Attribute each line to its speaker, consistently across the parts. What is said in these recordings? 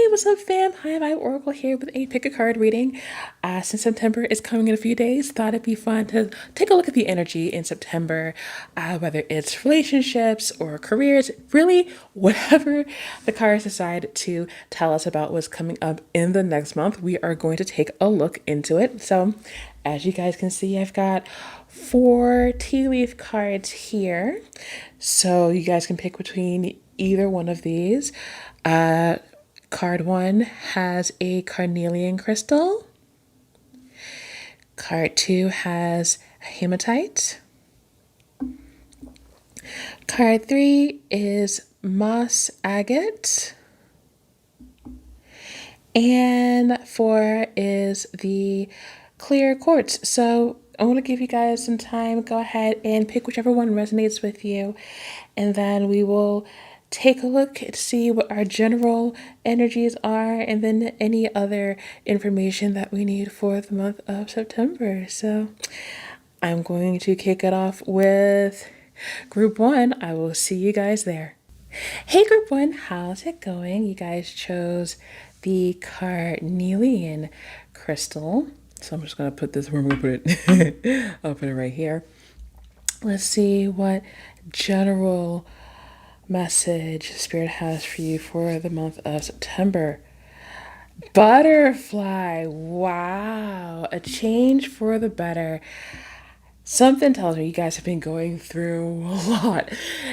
Speaker 1: What's up, fam? Hi, I'm Oracle here with a pick a card reading. Since September is coming in a few days, thought it'd be fun to take a look at the energy in September, whether it's relationships or careers, really whatever the cards decide to tell us about what's coming up in the next month. We are going to take a look into it. So, as you guys can see, I've got 4 tea leaf cards here. So, you guys can pick between either one of these. Card 1 has a carnelian crystal. Card 2 has hematite. Card 3 is moss agate. And 4 is the clear quartz. So I want to give you guys some time. Go ahead and pick whichever one resonates with you. And then we will take a look to see what our general energies are and then any other information that we need for the month of September. So I'm going to kick it off with group 1. I will see you guys there. Hey group 1, how's it going? You guys chose the carnelian crystal. So I'm just going to put this where I'm going to put it. I'll put it right here. Let's see what general message Spirit has for you for the month of September. Butterfly. Wow. A change for the better. Something tells me you guys have been going through a lot.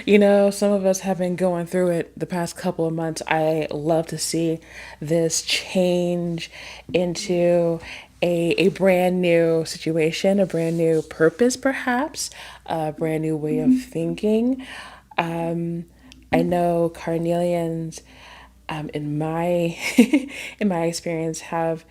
Speaker 1: You know, some of us have been going through it the past couple of months. I love to see this change into a brand new situation, a brand new purpose, perhaps, a brand new way of thinking. I know carnelians, in my in my experience, have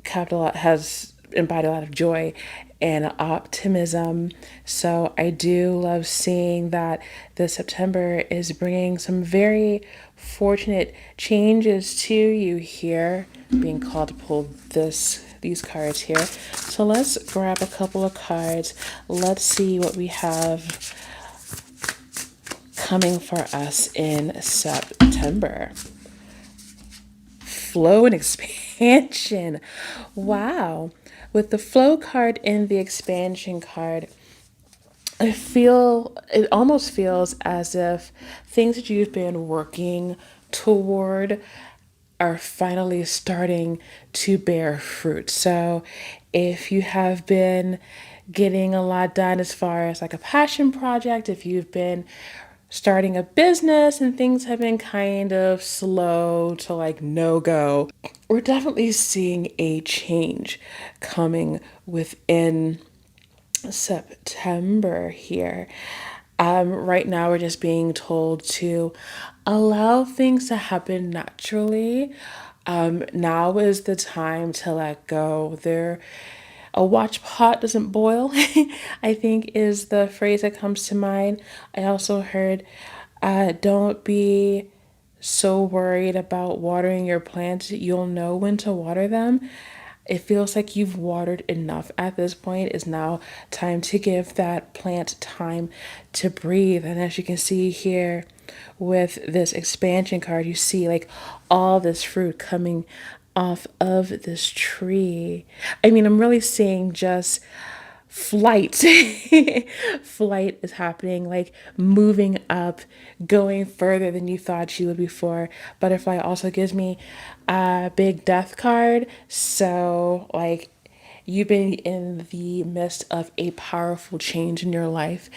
Speaker 1: kept a lot, has embodied a lot of joy and optimism. So I do love seeing that this September is bringing some very fortunate changes to you here. Being called to pull these cards here. So let's grab a couple of cards. Let's see what we have coming for us in September. Flow and expansion. Wow. With the flow card and the expansion card, it almost feels as if things that you've been working toward are finally starting to bear fruit. So if you have been getting a lot done as far as like a passion project, if you've been starting a business and things have been kind of slow to like no go, we're definitely seeing a change coming within September here. Right now, we're just being told to allow things to happen naturally. Now is the time to let go. A watch pot doesn't boil, I think is the phrase that comes to mind. I also heard, don't be so worried about watering your plants. You'll know when to water them. It feels like you've watered enough at this point. It's now time to give that plant time to breathe. And as you can see here with this expansion card, you see like all this fruit coming off of this tree. I mean, I'm really seeing just flight. Flight is happening, like moving up, going further than you thought you would before. Butterfly also gives me a big death card. So, like, you've been in the midst of a powerful change in your life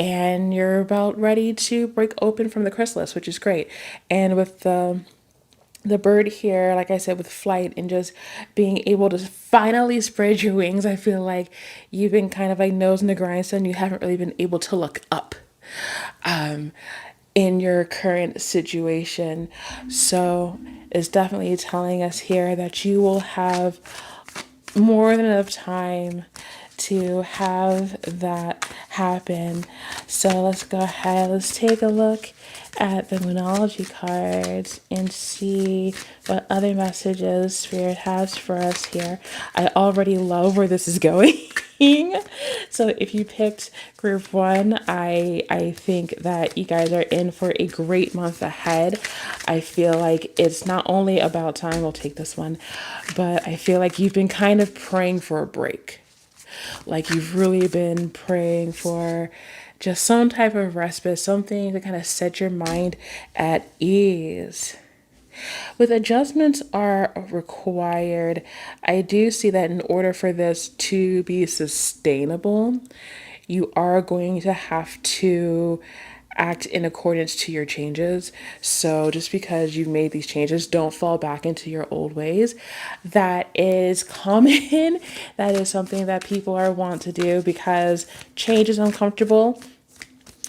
Speaker 1: and you're about ready to break open from the chrysalis, which is great. And with the bird here, like I said, with flight and just being able to finally spread your wings, I feel like you've been kind of like nose in the grindstone. You haven't really been able to look up in your current situation. So it's definitely telling us here that you will have more than enough time to have that happen. So let's go ahead. Let's take a look at the Moonology cards and see what other messages Spirit has for us here. I already love where this is going. So if you picked group one, I think that you guys are in for a great month ahead. I feel like it's not only about time, we'll take this one, but I feel like you've been kind of praying for a break. Like you've really been praying for just some type of respite, something to kind of set your mind at ease. With adjustments are required, I do see that in order for this to be sustainable, you are going to have to act in accordance to your changes. So just because you've made these changes, don't fall back into your old ways. That is common. That is something that people are want to do because change is uncomfortable.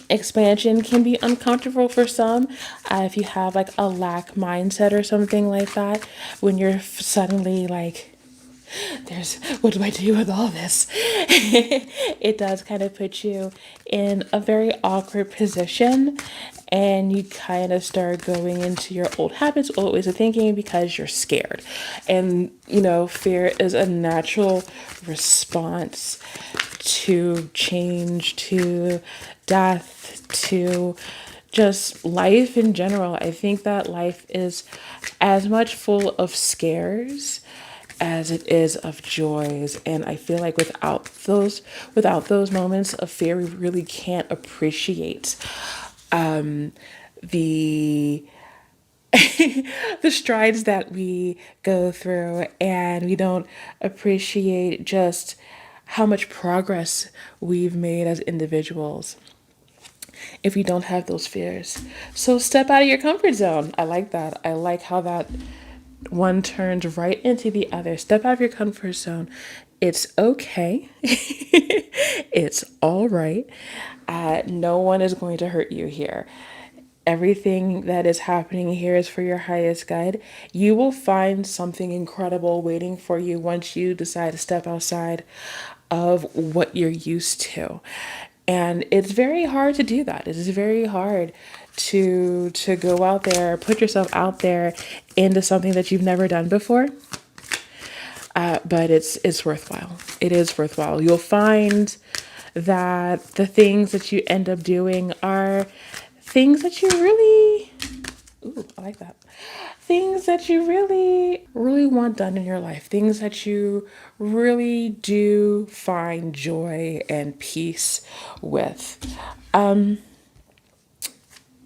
Speaker 1: Expansion can be uncomfortable for some. If you have like a lack mindset or something like that, when you're suddenly like, there's what do I do with all this? It does kind of put you in a very awkward position, and you kind of start going into your old habits, old ways of thinking because you're scared. And fear is a natural response to change, to death, to just life in general. I think that life is as much full of scares as it is of joys, and I feel like without those moments of fear, we really can't appreciate the the strides that we go through, and we don't appreciate just how much progress we've made as individuals if you don't have those fears. So step out of your comfort zone. I like that. I like how that one turns right into the other. Step out of your comfort zone. It's okay. It's all right. No one is going to hurt you here. Everything that is happening here is for your highest good. You will find something incredible waiting for you once you decide to step outside of what you're used to. And it's very hard to do that. It is very hard to go out there, put yourself out there into something that you've never done before. But it's worthwhile. It is worthwhile. You'll find that the things that you end up doing are things that you really, ooh, I like that. Things that you really, really want done in your life. Things that you really do find joy and peace with.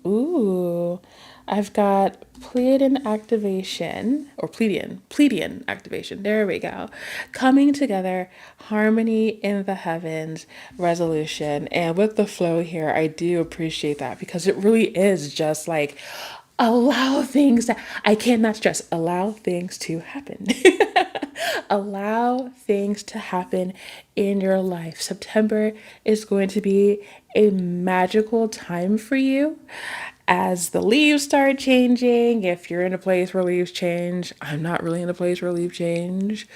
Speaker 1: Ooh, I've got Pleiadian activation, or Pleiadian activation. There we go. Coming together, harmony in the heavens, resolution. And with the flow here, I do appreciate that because it really is just like allow things that I cannot stress, allow things to happen. Allow things to happen in your life. September is going to be a magical time for you as the leaves start changing. If you're in a place where leaves change, I'm not really in a place where leaves change,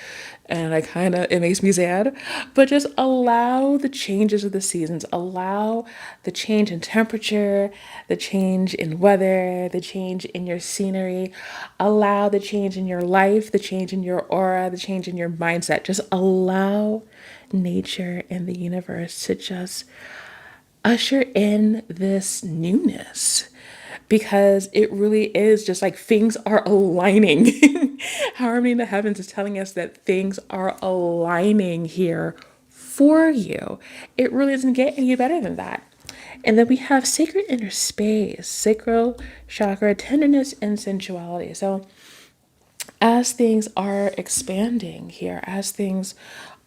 Speaker 1: and it makes me sad. But just allow the changes of the seasons, allow the change in temperature, the change in weather, the change in your scenery, allow the change in your life, the change in your aura, the change in your mindset. Just allow nature and the universe to just usher in this newness, because it really is just like things are aligning. Harmony in the heavens is telling us that things are aligning here for you. It really doesn't get any better than that. And then we have sacred inner space, sacral chakra, tenderness, and sensuality. So as things are expanding here, as things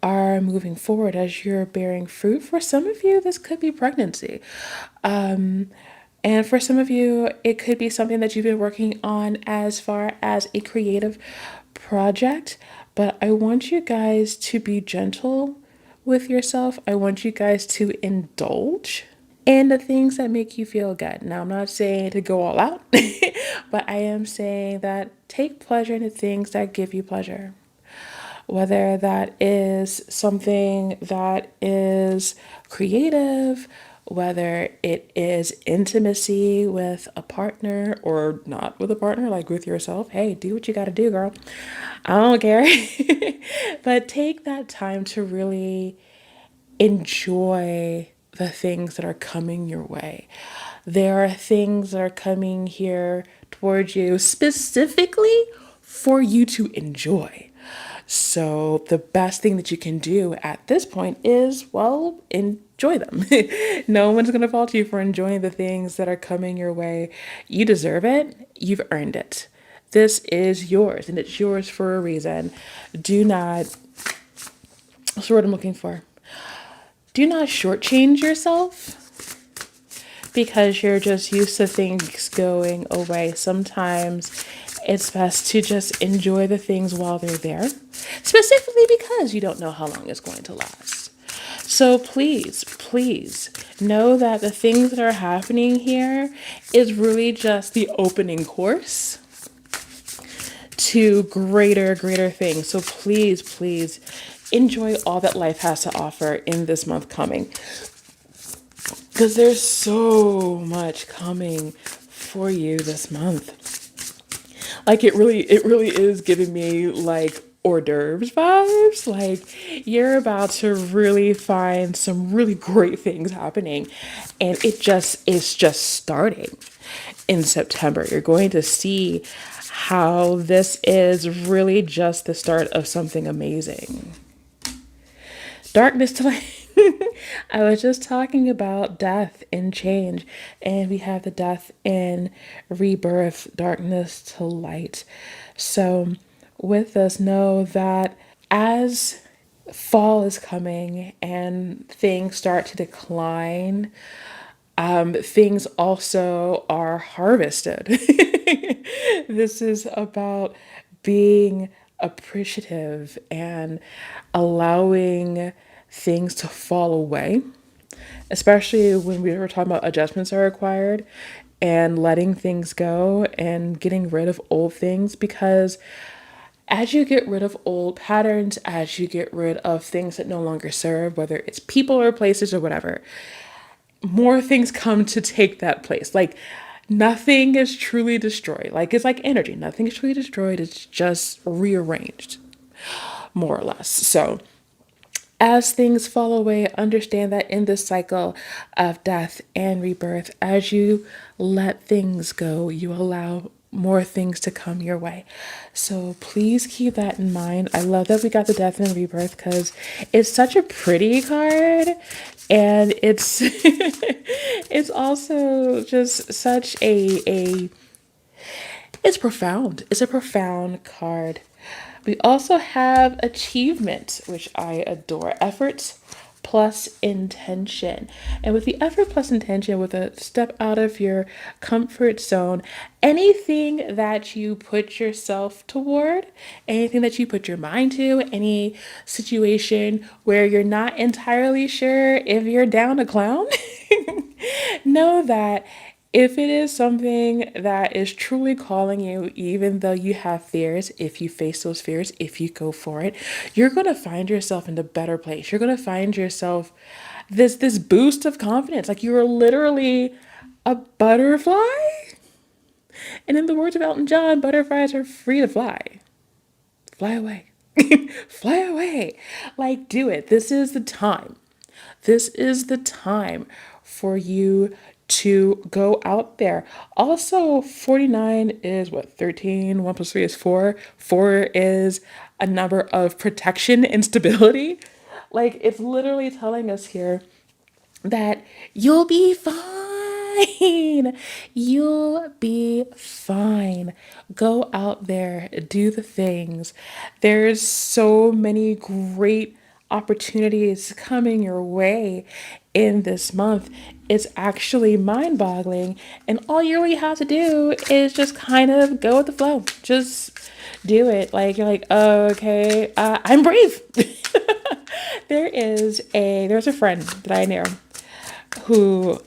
Speaker 1: are moving forward, as you're bearing fruit, for some of you, this could be pregnancy. And for some of you, it could be something that you've been working on as far as a creative project. But I want you guys to be gentle with yourself. I want you guys to indulge in the things that make you feel good. Now, I'm not saying to go all out, but I am saying that take pleasure in the things that give you pleasure. Whether that is something that is creative, whether it is intimacy with a partner or not with a partner, like with yourself. Hey, do what you got to do, girl. I don't care. But take that time to really enjoy the things that are coming your way. There are things that are coming here towards you specifically for you to enjoy. So, the best thing that you can do at this point is, well, enjoy them. No one's going to fault you for enjoying the things that are coming your way. You deserve it, you've earned it. This is yours, and it's yours for a reason. Do not, what's the word I'm looking for? Do not shortchange yourself because you're just used to things going away. Sometimes it's best to just enjoy the things while they're there, specifically because you don't know how long it's going to last. So please, please know that the things that are happening here is really just the opening course to greater things. So please, please enjoy all that life has to offer in this month coming. Because there's so much coming for you this month. Like it really is giving me like hors d'oeuvres vibes. Like you're about to really find some really great things happening. And it's just starting in September. You're going to see how this is really just the start of something amazing. Darkness to light. I was just talking about death and change, and we have the death and rebirth, darkness to light. So, with this, know that as fall is coming and things start to decline, things also are harvested. This is about being appreciative and allowing things to fall away, especially when we were talking about adjustments are required and letting things go and getting rid of old things because as you get rid of old patterns, as you get rid of things that no longer serve, whether it's people or places or whatever, more things come to take that place. Like nothing is truly destroyed. Like it's like energy. Nothing is truly destroyed. It's just rearranged, more or less. So as things fall away, understand that in this cycle of death and rebirth, as you let things go, you allow more things to come your way. So please keep that in mind. I love that we got the death and rebirth because it's such a pretty card and it's it's also just such a it's profound. It's a profound card. We also have achievement, which I adore. Effort plus intention. And with the effort plus intention, with a step out of your comfort zone, anything that you put yourself toward, anything that you put your mind to, any situation where you're not entirely sure if you're down a clown, know that if it is something that is truly calling you, even though you have fears, if you face those fears, if you go for it, you're going to find yourself in a better place. You're going to find yourself this boost of confidence. Like you're literally a butterfly. And in the words of Elton John, butterflies are free to fly. Fly away. Fly away. Like do it. This is the time. This is the time for you to go out there. Also, 49 is what? 13. 1 plus 3 is 4. 4 is a number of protection and stability. Like, it's literally telling us here that you'll be fine. You'll be fine. Go out there, do the things. There's so many great opportunities coming your way in this month. It's actually mind boggling. And all you really have to do is just kind of go with the flow. Just do it. Like, you're like, oh, okay, I'm brave. There's a friend that I knew who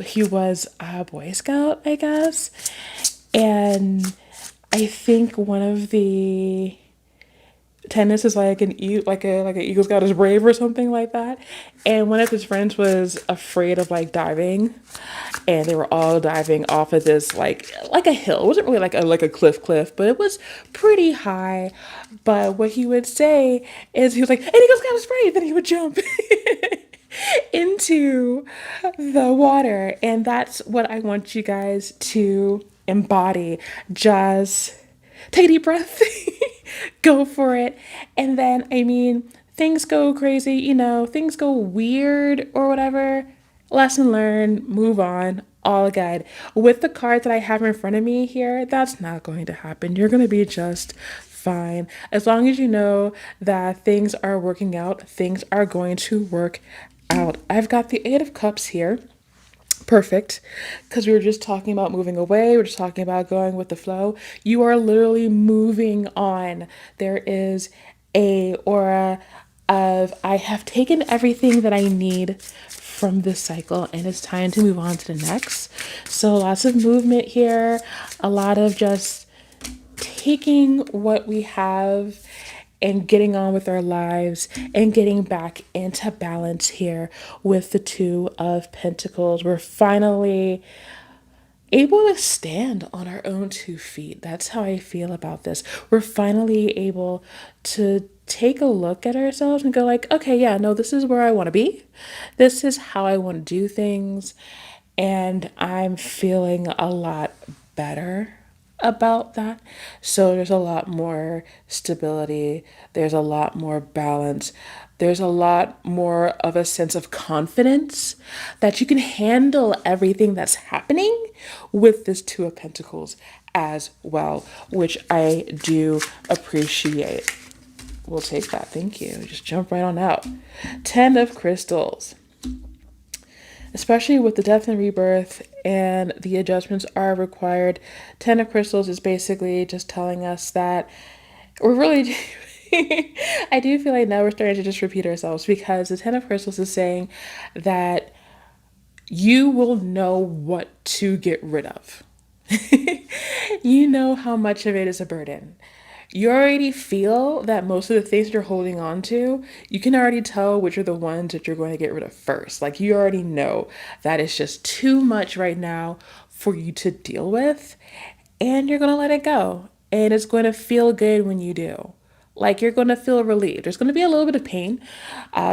Speaker 1: he was a Boy Scout, I guess. And I think one of the tennis is like an Eagle Scout is brave or something like that. And one of his friends was afraid of like diving, and they were all diving off of this like a hill. It wasn't really like a cliff, but it was pretty high. But what he would say is he was like, "An Eagle Scout is brave," then he would jump. into the water. And that's what I want you guys to embody. Just take a deep breath, go for it. And then, I mean, things go crazy, things go weird or whatever. Lesson learned, move on, all good. With the card that I have in front of me here, that's not going to happen. You're going to be just fine. As long as you know that things are working out, things are going to work out. I've got the Eight of Cups here. Perfect. Because we were just talking about moving away. We're just talking about going with the flow. You are literally moving on. There is a aura of I have taken everything that I need from this cycle and it's time to move on to the next. So lots of movement here, a lot of just taking what we have and getting on with our lives and getting back into balance here with the Two of Pentacles. We're finally able to stand on our own 2 feet. That's how I feel about this. We're finally able to take a look at ourselves and go like, okay, yeah, no, this is where I want to be. This is how I want to do things. And I'm feeling a lot better about that. So there's a lot more stability, there's a lot more balance, there's a lot more of a sense of confidence that you can handle everything that's happening with this Two of Pentacles as well, which I do appreciate. We'll take that. Thank you. Just jump right on out. 10 of Crystals. Especially with the death and rebirth and the adjustments are required. 10 of Crystals is basically just telling us that we're really I do feel like now we're starting to just repeat ourselves, because the 10 of Crystals is saying that you will know what to get rid of. You know how much of it is a burden. You already feel that most of the things you're holding on to, you can already tell which are the ones that you're going to get rid of first. Like you already know that it's just too much right now for you to deal with, and you're going to let it go. And it's going to feel good when you do. Like you're going to feel relieved. There's going to be a little bit of pain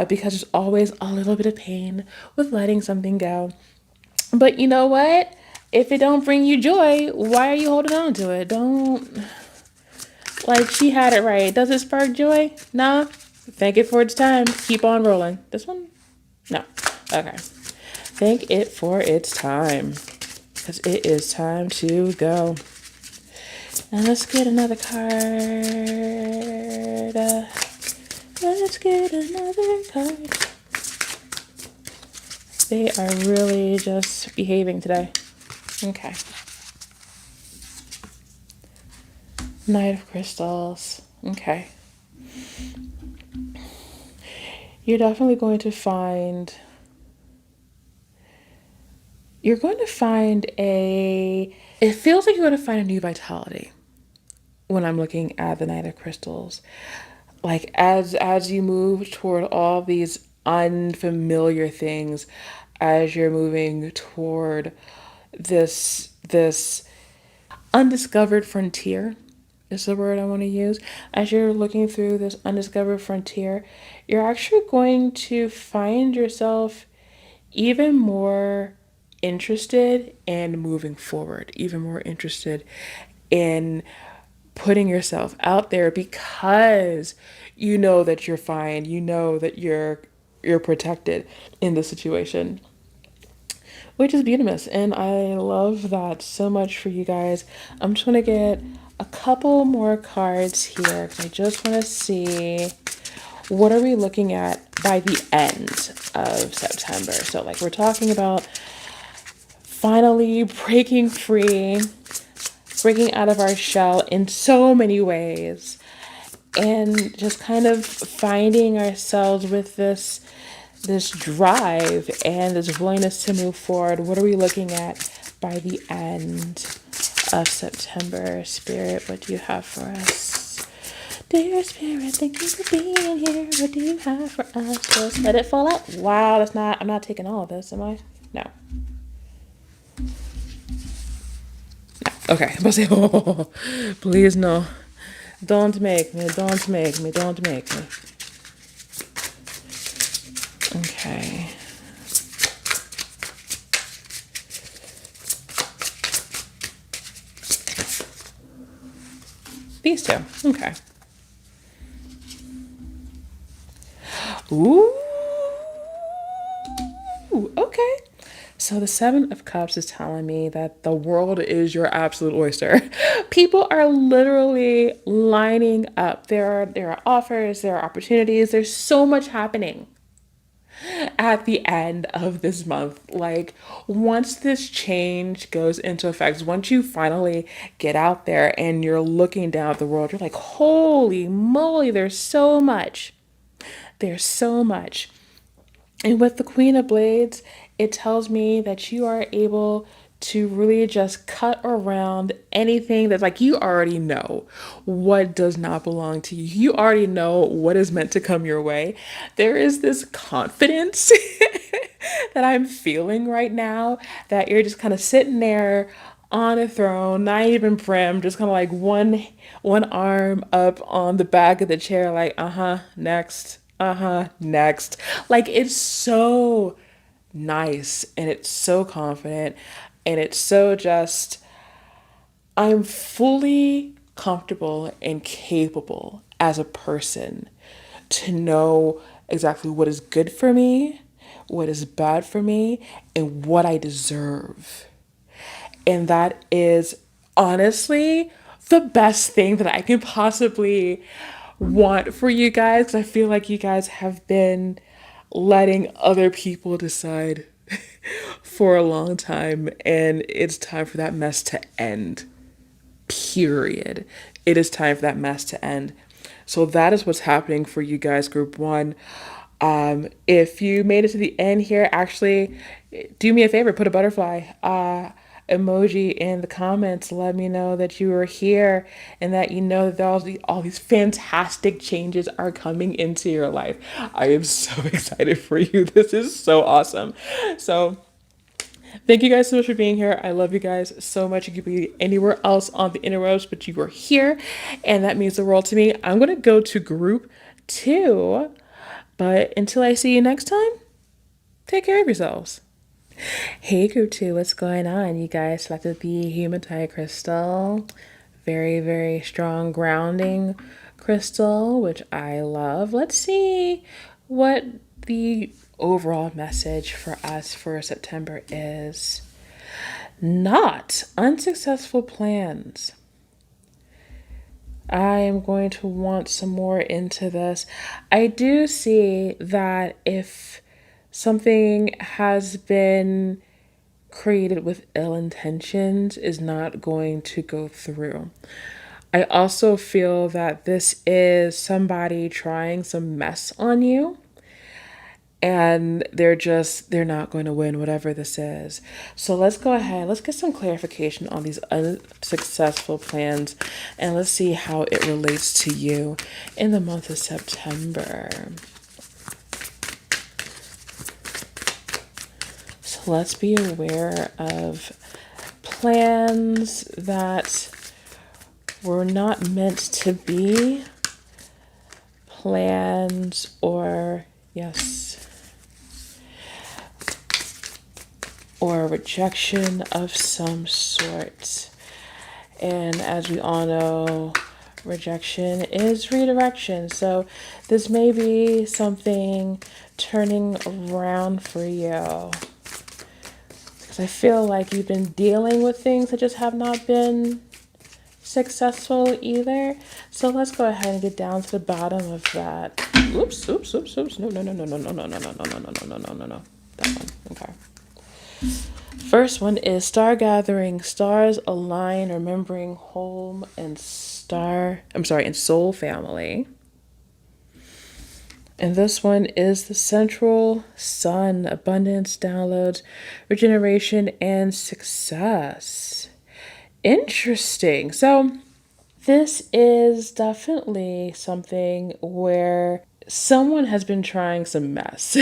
Speaker 1: because there's always a little bit of pain with letting something go. But you know what? If it don't bring you joy, why are you holding on to it? Don't, like she had it right. Does it spark joy? Nah. Thank it for its time. Keep on rolling. This one? No. Okay. Thank it for its time. Because it is time to go. And let's get another card. Let's get another card. They are really just behaving today. Okay. Knight of Crystals. Okay. You're definitely going to find... You're going to find a... It feels like you're going to find a new vitality when I'm looking at the Knight of Crystals. Like as you move toward all these unfamiliar things, as you're moving toward this undiscovered frontier is the word I want to use. As you're looking through this undiscovered frontier, you're actually going to find yourself even more interested in moving forward, even more interested in putting yourself out there, because you know that you're fine, you know that you're protected in the situation, which is beautiful. And I love that so much for you guys. I'm just gonna get a couple more cards here because I just want to see what are we looking at by the end of September. So like we're talking about finally breaking free, breaking out of our shell in so many ways, and just kind of finding ourselves with this drive and this willingness to move forward. What are we looking at by the end of September? Spirit, what do you have for us? Dear Spirit, thank you for being here. What do you have for us? Just let it fall out. Wow, I'm not taking all of this, am I? No. Okay, I'm about to say, oh, please no. Don't make me. Okay. These two. Okay. Ooh. Okay. So the Seven of Cups is telling me that the world is your absolute oyster. People are literally lining up. There are offers, there are opportunities, there's so much happening at the end of this month. Like, once this change goes into effect, once you finally get out there and you're looking down at the world, you're like, holy moly, there's so much. There's so much. And with the Queen of Blades, it tells me that you are able to really just cut around anything that's like you already know what does not belong to you. You already know what is meant to come your way. There is this confidence that I'm feeling right now that you're just kind of sitting there on a throne, not even prim, just kind of like one arm up on the back of the chair, like, next, next. Like, it's so nice and it's so confident and it's so just, I'm fully comfortable and capable as a person to know exactly what is good for me, what is bad for me, and what I deserve. And that is honestly the best thing that I can possibly want for you guys, because I feel like you guys have been letting other people decide for a long time, and it's time for that mess to end. Period. It is time for that mess to end. So that is what's happening for you guys, group one. If you made it to the end here, actually, do me a favor, put a butterfly emoji in the comments. Let me know that you are here and that you know that all these fantastic changes are coming into your life. I am so excited for you. This is so awesome. So, thank you guys so much for being here. I love you guys so much. You could be anywhere else on the interwebs, but you are here, and that means the world to me. I'm going to go to group two, but until I see you next time, take care of yourselves. Hey, group two, what's going on? You guys selected the hematite crystal. Very, very strong grounding crystal, which I love. Let's see what the overall message for us for September is. Not unsuccessful plans. I am going to want some more into this. I do see that if something has been created with ill intentions, is not going to go through. I also feel that this is somebody trying some mess on you, and they're not going to win whatever this is. So let's go ahead, let's get some clarification on these unsuccessful plans, and let's see how it relates to you in the month of September. So let's be aware of plans that were not meant to be, plans or, yes, or rejection of some sort. And as we all know, rejection is redirection. So this may be something turning around for you. Because I feel like you've been dealing with things that just have not been successful either. So let's go ahead and get down to the bottom of that. Oops. No. That one. Okay. First one is star gathering. Stars align, remembering home and and soul family. And this one is the central sun, abundance, downloads, regeneration, and success. Interesting. So this is definitely something where someone has been trying some mess.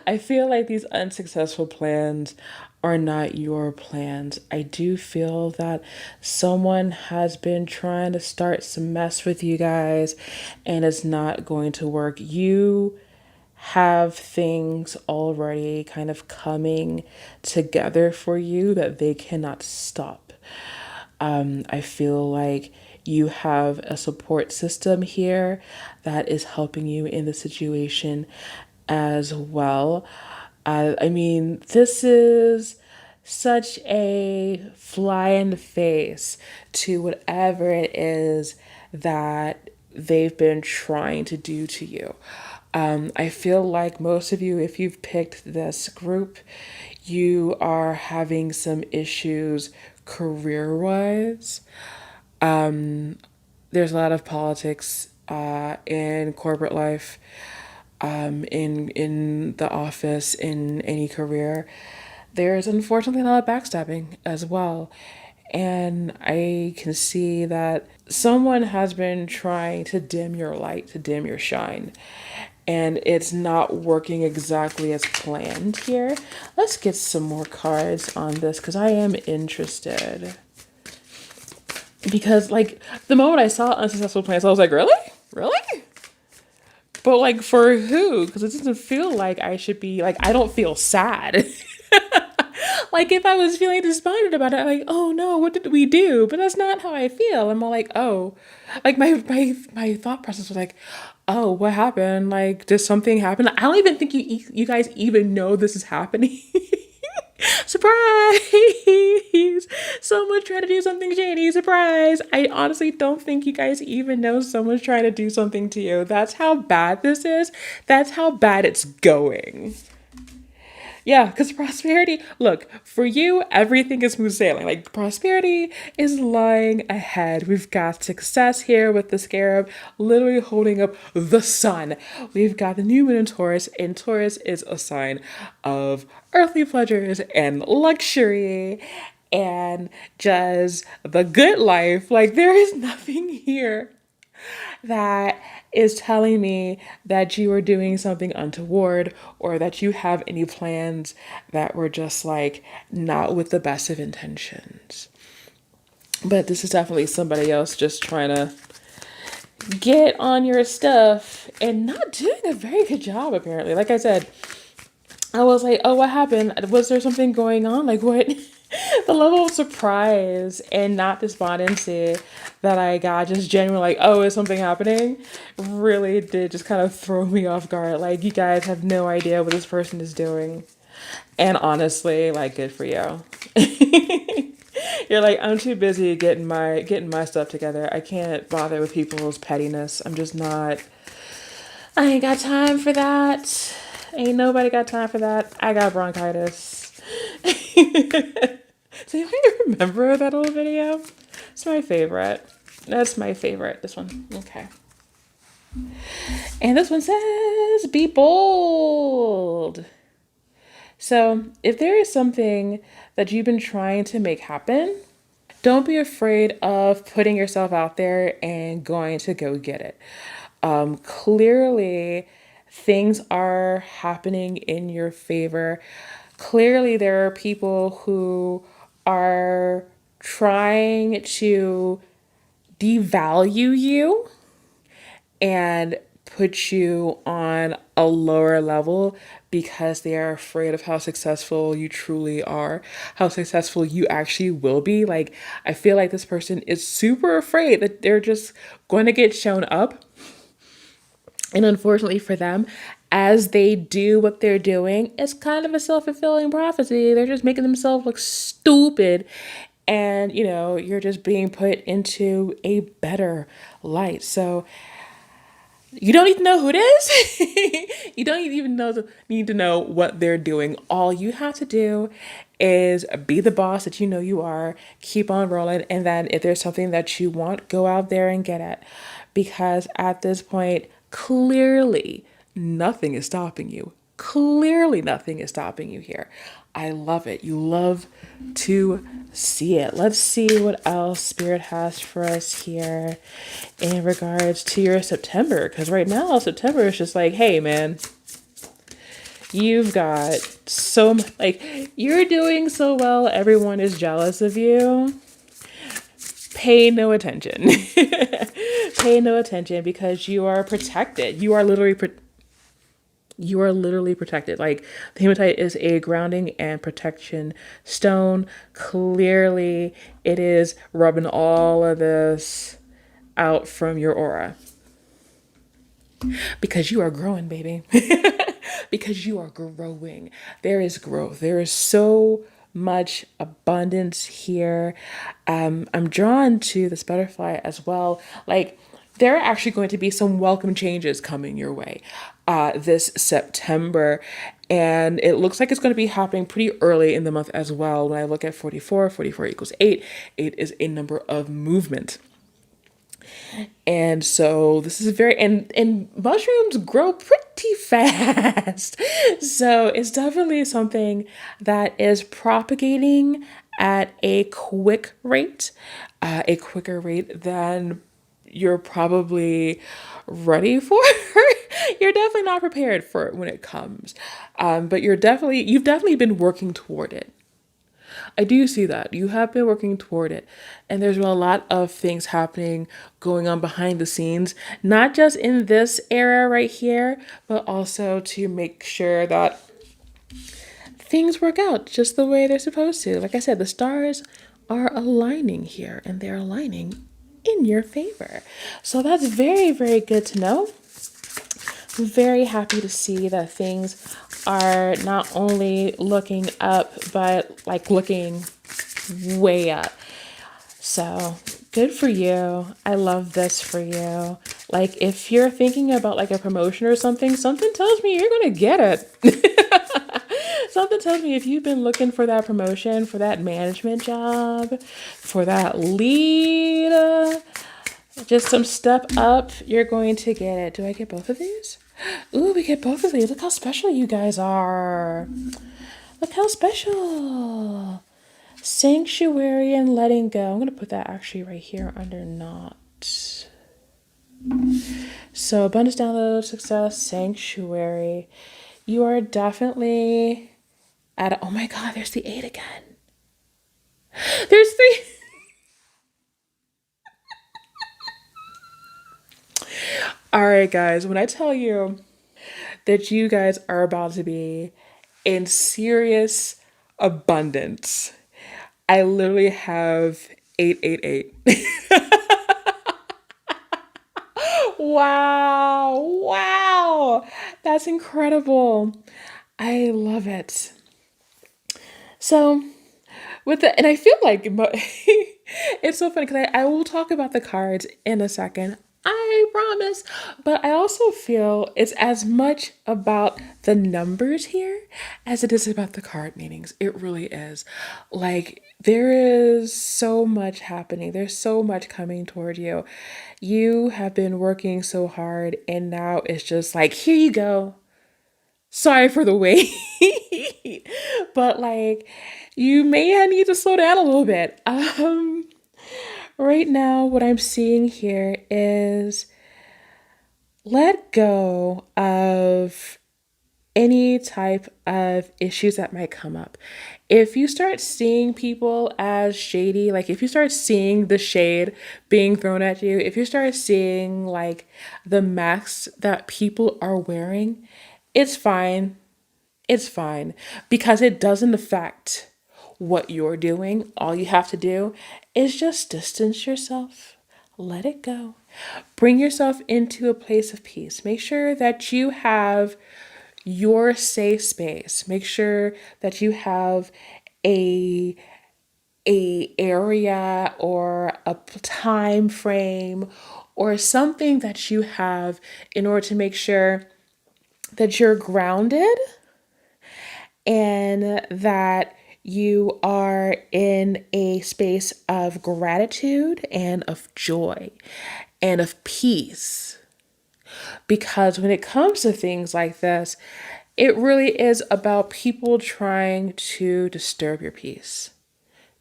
Speaker 1: I feel like these unsuccessful plans are not your plans. I do feel that someone has been trying to start some mess with you guys and it's not going to work. You have things already kind of coming together for you that they cannot stop. I feel like you have a support system here that is helping you in the situation as well. I mean, this is such a fly in the face to whatever it is that they've been trying to do to you. I feel like most of you, if you've picked this group, you are having some issues career wise. There's a lot of politics in corporate life, in the office, in any career. There's unfortunately a lot of backstabbing as well. And I can see that someone has been trying to dim your light, to dim your shine. And it's not working exactly as planned here. Let's get some more cards on this because I am interested. Because, like, the moment I saw unsuccessful plans, I was like, really? Really? But, like, for who? Because it doesn't feel like I should be, like, I don't feel sad. Like, if I was feeling despondent about it, I'm like, oh no, what did we do? But that's not how I feel. I'm all like, oh, like, my thought process was like, oh, what happened? Like, did something happen? I don't even think you guys even know this is happening. Surprise! Someone's trying to do something shady. Surprise! I honestly don't think you guys even know someone's trying to do something to you. That's how bad this is. That's how bad it's going. Yeah, because prosperity, look, for you, everything is smooth sailing. Like, prosperity is lying ahead. We've got success here with the scarab literally holding up the sun. We've got the new moon in Taurus, and Taurus is a sign of earthly pleasures and luxury and just the good life. Like, there is nothing here that is telling me that you are doing something untoward or that you have any plans that were just like not with the best of intentions. But this is definitely somebody else just trying to get on your stuff and not doing a very good job, apparently. Like I said, I was like, oh, what happened? Was there something going on? Like, what? The level of surprise and not despondency that I got, just genuinely like, oh, is something happening? Really did just kind of throw me off guard. Like, you guys have no idea what this person is doing. And honestly, like, good for you. You're like, I'm too busy getting my stuff together. I can't bother with people's pettiness. I'm just not. I ain't got time for that. Ain't nobody got time for that. I got bronchitis. So you remember that old video? It's my favorite. That's my favorite. This one. Okay. And this one says, be bold. So if there is something that you've been trying to make happen, don't be afraid of putting yourself out there and going to go get it. Clearly, things are happening in your favor. Clearly, there are people who are trying to devalue you and put you on a lower level because they are afraid of how successful you truly are, how successful you actually will be. Like, I feel like this person is super afraid that they're just going to get shown up. And unfortunately for them, as they do what they're doing, it's kind of a self-fulfilling prophecy. They're just making themselves look stupid. And, you're just being put into a better light. So you don't need to know who it is. You don't even need to know what they're doing. All you have to do is be the boss that you know you are, keep on rolling, and then if there's something that you want, go out there and get it. Because at this point, clearly nothing is stopping you. Clearly nothing is stopping you here. I love it. You love to see it. Let's see what else Spirit has for us here in regards to your September. Because right now, September is just like, hey, man, you've got so much, like, you're doing so well. Everyone is jealous of you. Pay no attention. Pay no attention because you are protected. You are literally protected. Like, the hematite is a grounding and protection stone. Clearly, it is rubbing all of this out from your aura because you are growing, baby. Because you are growing. There is growth. There is so much abundance here. I'm drawn to this butterfly as well. Like, there are actually going to be some welcome changes coming your way this September. And it looks like it's going to be happening pretty early in the month as well. When I look at 44, 44 equals 8. 8 is a number of movement. And so this is very and mushrooms grow pretty fast. So it's definitely something that is propagating at a a quicker rate than you're probably ready for. You're definitely not prepared for it when it comes. But you've definitely been working toward it. I do see that. You have been working toward it. And there's been a lot of things happening going on behind the scenes, not just in this era right here, but also to make sure that things work out just the way they're supposed to. Like I said, the stars are aligning here and they're aligning in your favor. So that's very, very good to know. I'm very happy to see that things are not only looking up, but like looking way up. So good for you. I love this for you. Like, if you're thinking about like a promotion or something, something tells me you're going to get it. Something tells me if you've been looking for that promotion, for that management job, for that lead, just some step up, you're going to get it. Do I get both of these? Ooh, we get both of these. Look how special you guys are. Look how special. Sanctuary and letting go. I'm going to put that actually right here under not. So abundance, download, success, sanctuary. You are definitely oh my God, there's the 8 again. There's 3. All right, guys, when I tell you that you guys are about to be in serious abundance, I literally have 888. Wow. Wow. That's incredible. I love it. So, and I feel like it's so funny because I will talk about the cards in a second. I promise. But I also feel it's as much about the numbers here as it is about the card meanings. It really is. Like, there is so much happening. There's so much coming toward you. You have been working so hard, and now it's just like, here you go. Sorry for the wait. But like, you may need to slow down a little bit. Right now, what I'm seeing here is let go of any type of issues that might come up. If you start seeing people as shady, like if you start seeing the shade being thrown at you, if you start seeing like the masks that people are wearing, it's fine. It's fine because it doesn't affect what you're doing. All you have to do is just distance yourself, let it go, bring yourself into a place of peace. Make sure that you have your safe space. Make sure that you have a area or a time frame or something that you have in order to make sure that you're grounded and that you are in a space of gratitude and of joy and of peace. Because when it comes to things like this, it really is about people trying to disturb your peace.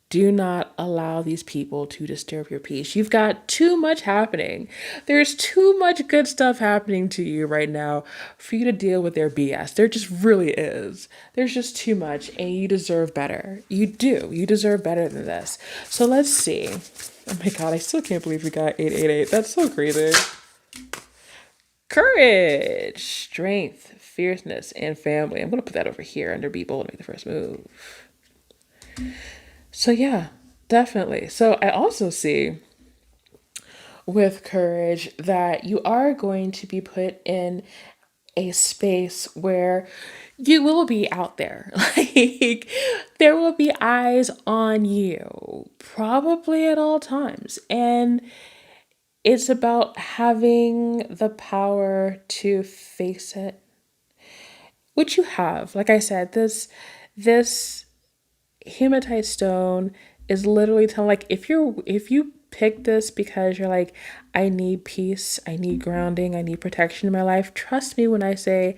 Speaker 1: Do not allow these people to disturb your peace. You've got too much happening. There's too much good stuff happening to you right now for you to deal with their BS. There just really is. There's just too much, and you deserve better. You do. You deserve better than this. So let's see. Oh my God, I still can't believe we got 888. That's so crazy. Courage, strength, fierceness, and family. I'm going to put that over here under be bold and make the first move. So yeah, definitely. So I also see with courage that you are going to be put in a space where you will be out there. Like, there will be eyes on you, probably at all times. And it's about having the power to face it, which you have. Like I said, this hematite stone is literally telling, like, if you pick this because you're like, I need peace, I need grounding, I need protection in my life, trust me when I say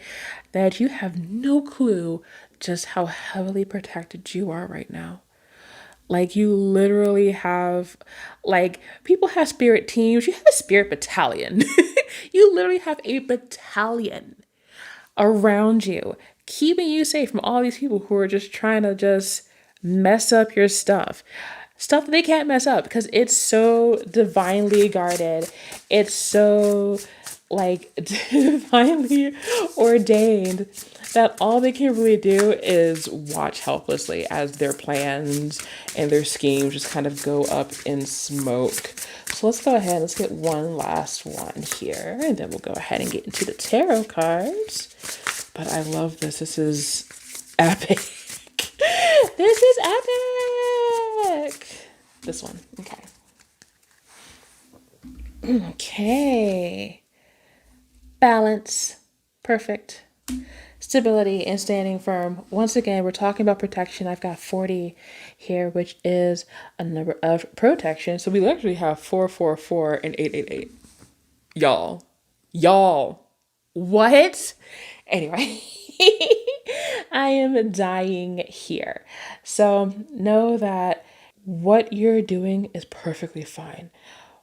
Speaker 1: that you have no clue just how heavily protected you are right now. Like, you literally have, like, people have spirit teams, you have a spirit battalion. You literally have a battalion around you, keeping you safe from all these people who are just trying to just mess up your stuff that they can't mess up because it's so divinely guarded. It's so, like, divinely ordained that all they can really do is watch helplessly as their plans and their schemes just kind of go up in smoke. So let's go ahead, let's get one last one here, and then we'll go ahead and get into the tarot cards. But I love this. This is epic. This is epic. This one. Okay. Okay. Balance. Perfect. Stability and standing firm. Once again, we're talking about protection. I've got 40 here, which is a number of protection. So we literally have 444 and 888. Y'all. What? Anyway, I am dying here. So know that what you're doing is perfectly fine.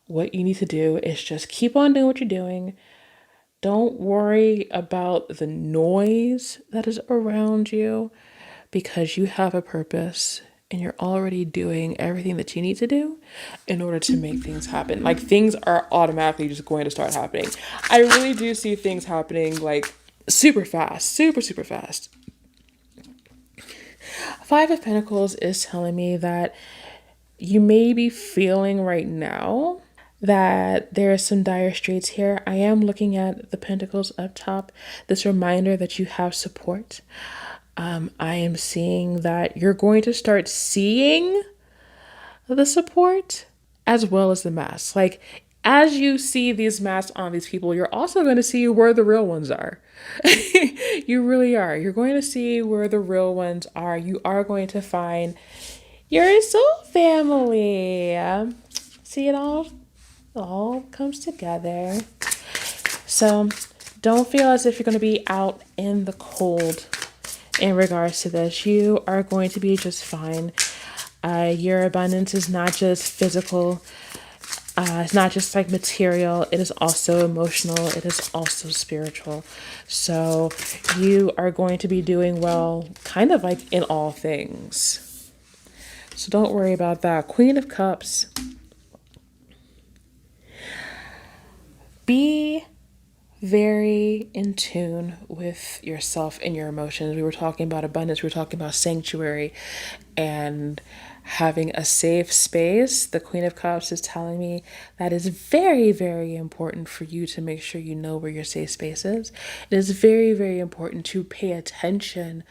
Speaker 1: What you need to do is just keep on doing what you're doing. Don't worry about the noise that is around you because you have a purpose and you're already doing everything that you need to do in order to make things happen. Like, things are automatically just going to start happening. I really do see things happening, like, super fast, super fast. Five of Pentacles is telling me that you may be feeling right now that there are some dire straits here. I am looking at the Pentacles up top, this reminder that you have support. I am seeing that you're going to start seeing the support as well as the masks. Like, as you see these masks on these people, you're also going to see where the real ones are. You really are. You're going to see where the real ones are. You are going to find your soul family. See, it all comes together. So don't feel as if you're going to be out in the cold in regards to this. You are going to be just fine. Your abundance is not just physical. It's not just like material. It is also emotional. It is also spiritual. So you are going to be doing well, kind of like in all things. So don't worry about that. Queen of Cups. Be very in tune with yourself and your emotions. We were talking about abundance. We were talking about sanctuary and having a safe space. The Queen of Cups is telling me that is very, very important for you to make sure you know where your safe space is. It is very, very important to pay attention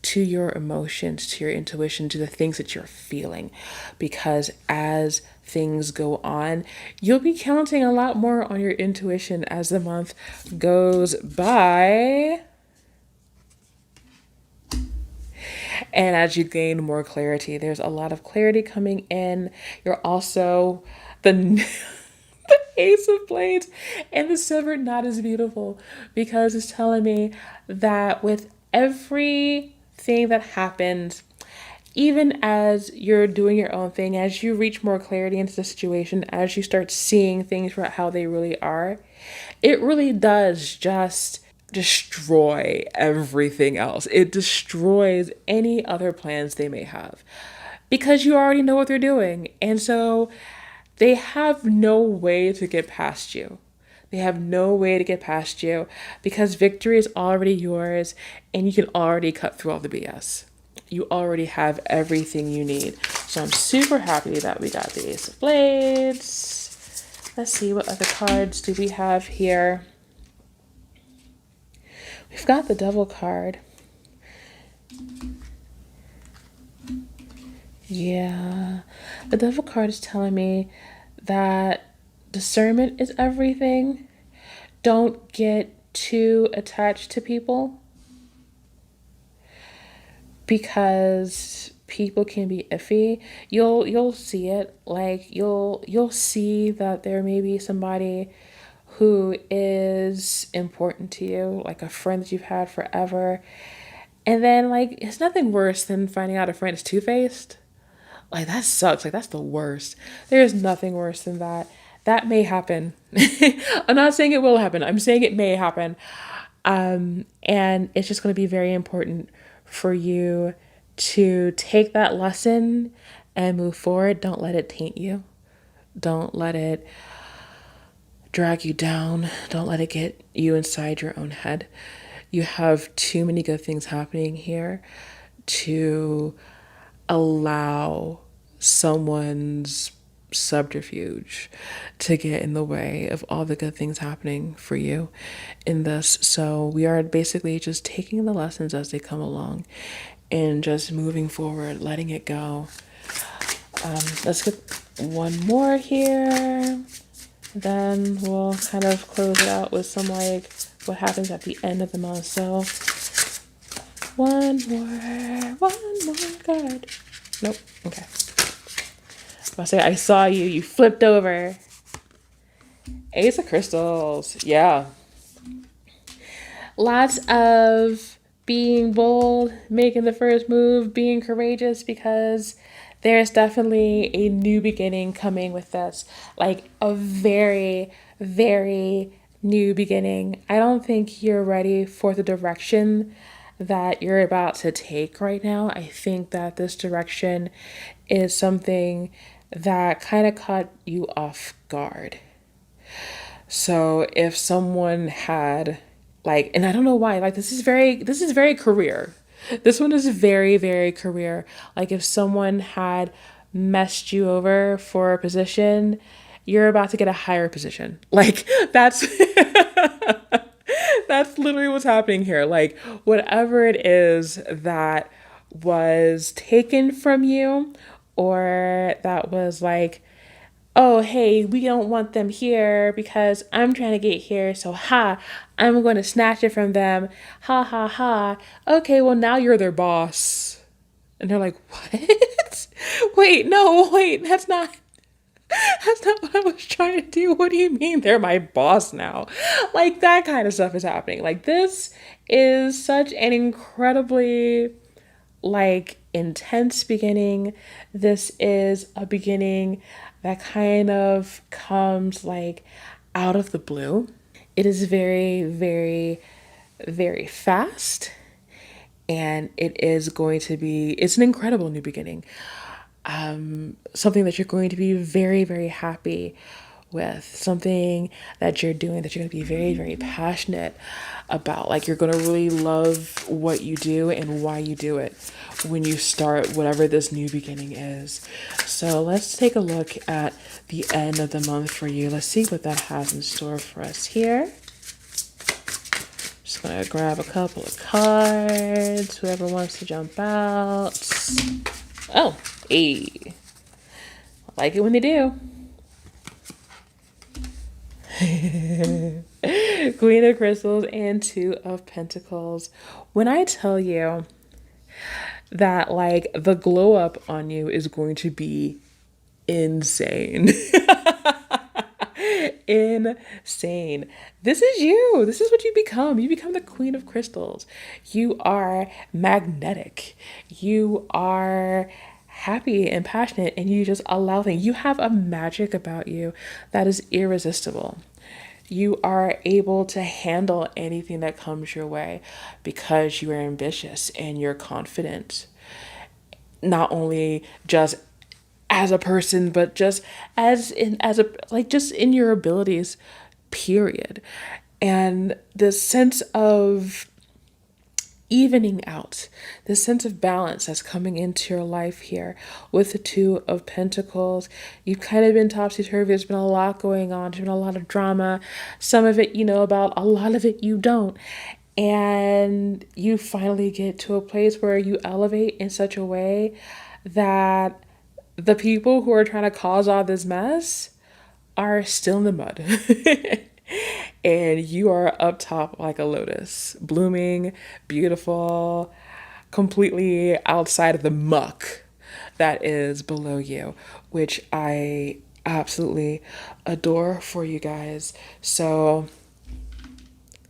Speaker 1: to your emotions, to your intuition, to the things that you're feeling, because as things go on, you'll be counting a lot more on your intuition as the month goes by. And as you gain more clarity, there's a lot of clarity coming in. You're also the the Ace of Blades and the Severed Knot is beautiful because it's telling me that with everything that happens, even as you're doing your own thing, as you reach more clarity into the situation, as you start seeing things for how they really are, it really does just destroy everything else. It destroys any other plans they may have because you already know what they're doing. And so they have no way to get past you. They have no way to get past you because victory is already yours and you can already cut through all the BS. You already have everything you need. So I'm super happy that we got the Ace of Blades. Let's see, what other cards do we have here? We've got the Devil card. Yeah, the Devil card is telling me that discernment is everything. Don't get too attached to people because people can be iffy. You'll see it. Like you'll see that there may be somebody who is important to you, like a friend that you've had forever. And then like it's nothing worse than finding out a friend is two-faced. Like that sucks. Like that's the worst. There's nothing worse than that. That may happen. I'm not saying it will happen. I'm saying it may happen. And it's just going to be very important for you to take that lesson and move forward. Don't let it taint you. Don't let it drag you down. Don't let it get you inside your own head. You have too many good things happening here to allow someone's subterfuge to get in the way of all the good things happening for you in this. So we are basically just taking the lessons as they come along and just moving forward, letting it go. Let's get one more here. Then we'll kind of close it out with some like what happens at the end of the month. So one more card. Nope. Okay. I'll say I saw you. You flipped over. Ace of Crystals. Yeah. Lots of being bold, making the first move, being courageous, because there's definitely a new beginning coming with this. Like a very, very new beginning. I don't think you're ready for the direction that you're about to take right now. I think that this direction is something that kind of caught you off guard. So if someone had like, and I don't know why, like this is very career. This one is very, very career. Like if someone had messed you over for a position, you're about to get a higher position. Like that's that's literally what's happening here. Like whatever it is that was taken from you, or that was like, oh, hey, we don't want them here because I'm trying to get here. So, I'm going to snatch it from them. Ha, ha, ha. Okay, well, now you're their boss. And they're like, what? wait, that's not what I was trying to do. What do you mean they're my boss now? Like that kind of stuff is happening. Like this is such an incredibly like intense beginning. This is a beginning that kind of comes like out of the blue. It is very, very, very fast. And it's an incredible new beginning. Something that you're going to be very, very happy with, something that you're doing that you're going to be very, very passionate about. Like you're going to really love what you do and why you do it when you start whatever this new beginning is. So let's take a look at the end of the month for you. Let's see what that has in store for us here. Just going to grab a couple of cards, whoever wants to jump out. Oh, hey. I like it when they do. Queen of Crystals and Two of Pentacles. When I tell you that like the glow up on you is going to be insane. Insane. This is you. This is what you become. You become the Queen of Crystals. You are magnetic. You are happy and passionate, and you just allow things. You have a magic about you that is irresistible. You are able to handle anything that comes your way because you are ambitious and you're confident. Not only just as a person, but just just in your abilities, period. And the sense of evening out, this sense of balance that's coming into your life here with the Two of Pentacles. You've kind of been topsy-turvy. There's been a lot going on. There's been a lot of drama. Some of it you know about, a lot of it you don't. And you finally get to a place where you elevate in such a way that the people who are trying to cause all this mess are still in the mud. And you are up top like a lotus, blooming, beautiful, completely outside of the muck that is below you, which I absolutely adore for you guys. So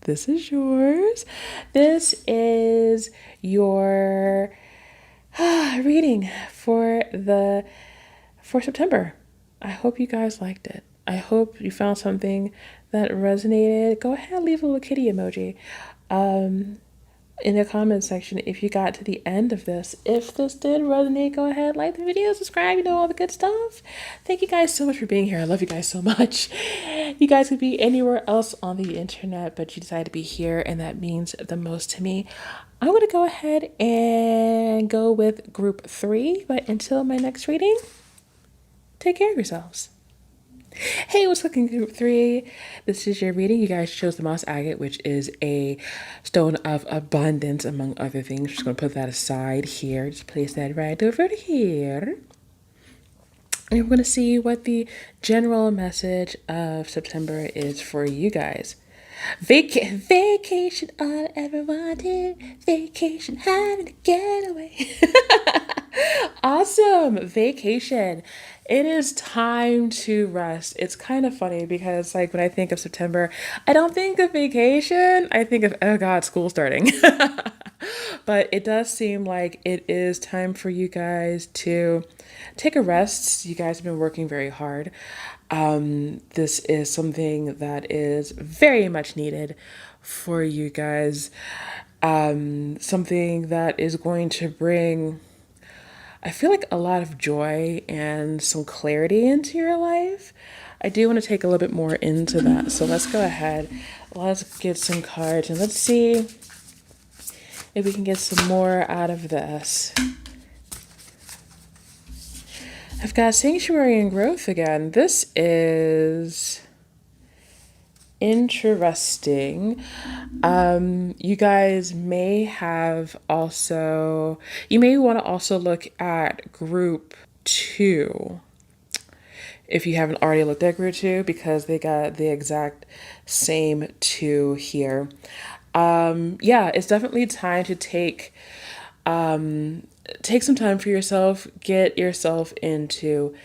Speaker 1: this is yours. This is your reading for September. I hope you guys liked it. I hope you found something that resonated. Go ahead, leave a little kitty emoji in the comment section if you got to the end of this. If this did resonate, go ahead, like the video, subscribe, all the good stuff. Thank you guys so much for being here. I love you guys so much. You guys could be anywhere else on the internet, but you decided to be here, and that means the most to me. I'm going to go ahead and go with group 3, but until my next reading, take care of yourselves. Hey, what's cooking, group 3? This is your reading. You guys chose the moss agate, which is a stone of abundance, among other things. Just going to put that aside here. Just place that right over here. And we're going to see what the general message of September is for you guys. Vacation, all I ever wanted. Vacation, having a getaway. Awesome. Vacation. It is time to rest. It's kind of funny because, like, when I think of September, I don't think of vacation. I think of, oh God, school starting. But it does seem like it is time for you guys to take a rest. You guys have been working very hard. This is something that is very much needed for you guys. Something that is going to bring, I feel like, a lot of joy and some clarity into your life. I do want to take a little bit more into that. So let's go ahead. Let's get some cards and let's see if we can get some more out of this. I've got Sanctuary and Growth again. This is interesting. You guys may have also, you may want to also look at group 2 if you haven't already looked at group 2, because they got the exact same 2 here. Yeah, it's definitely time to take some time for yourself. Get yourself into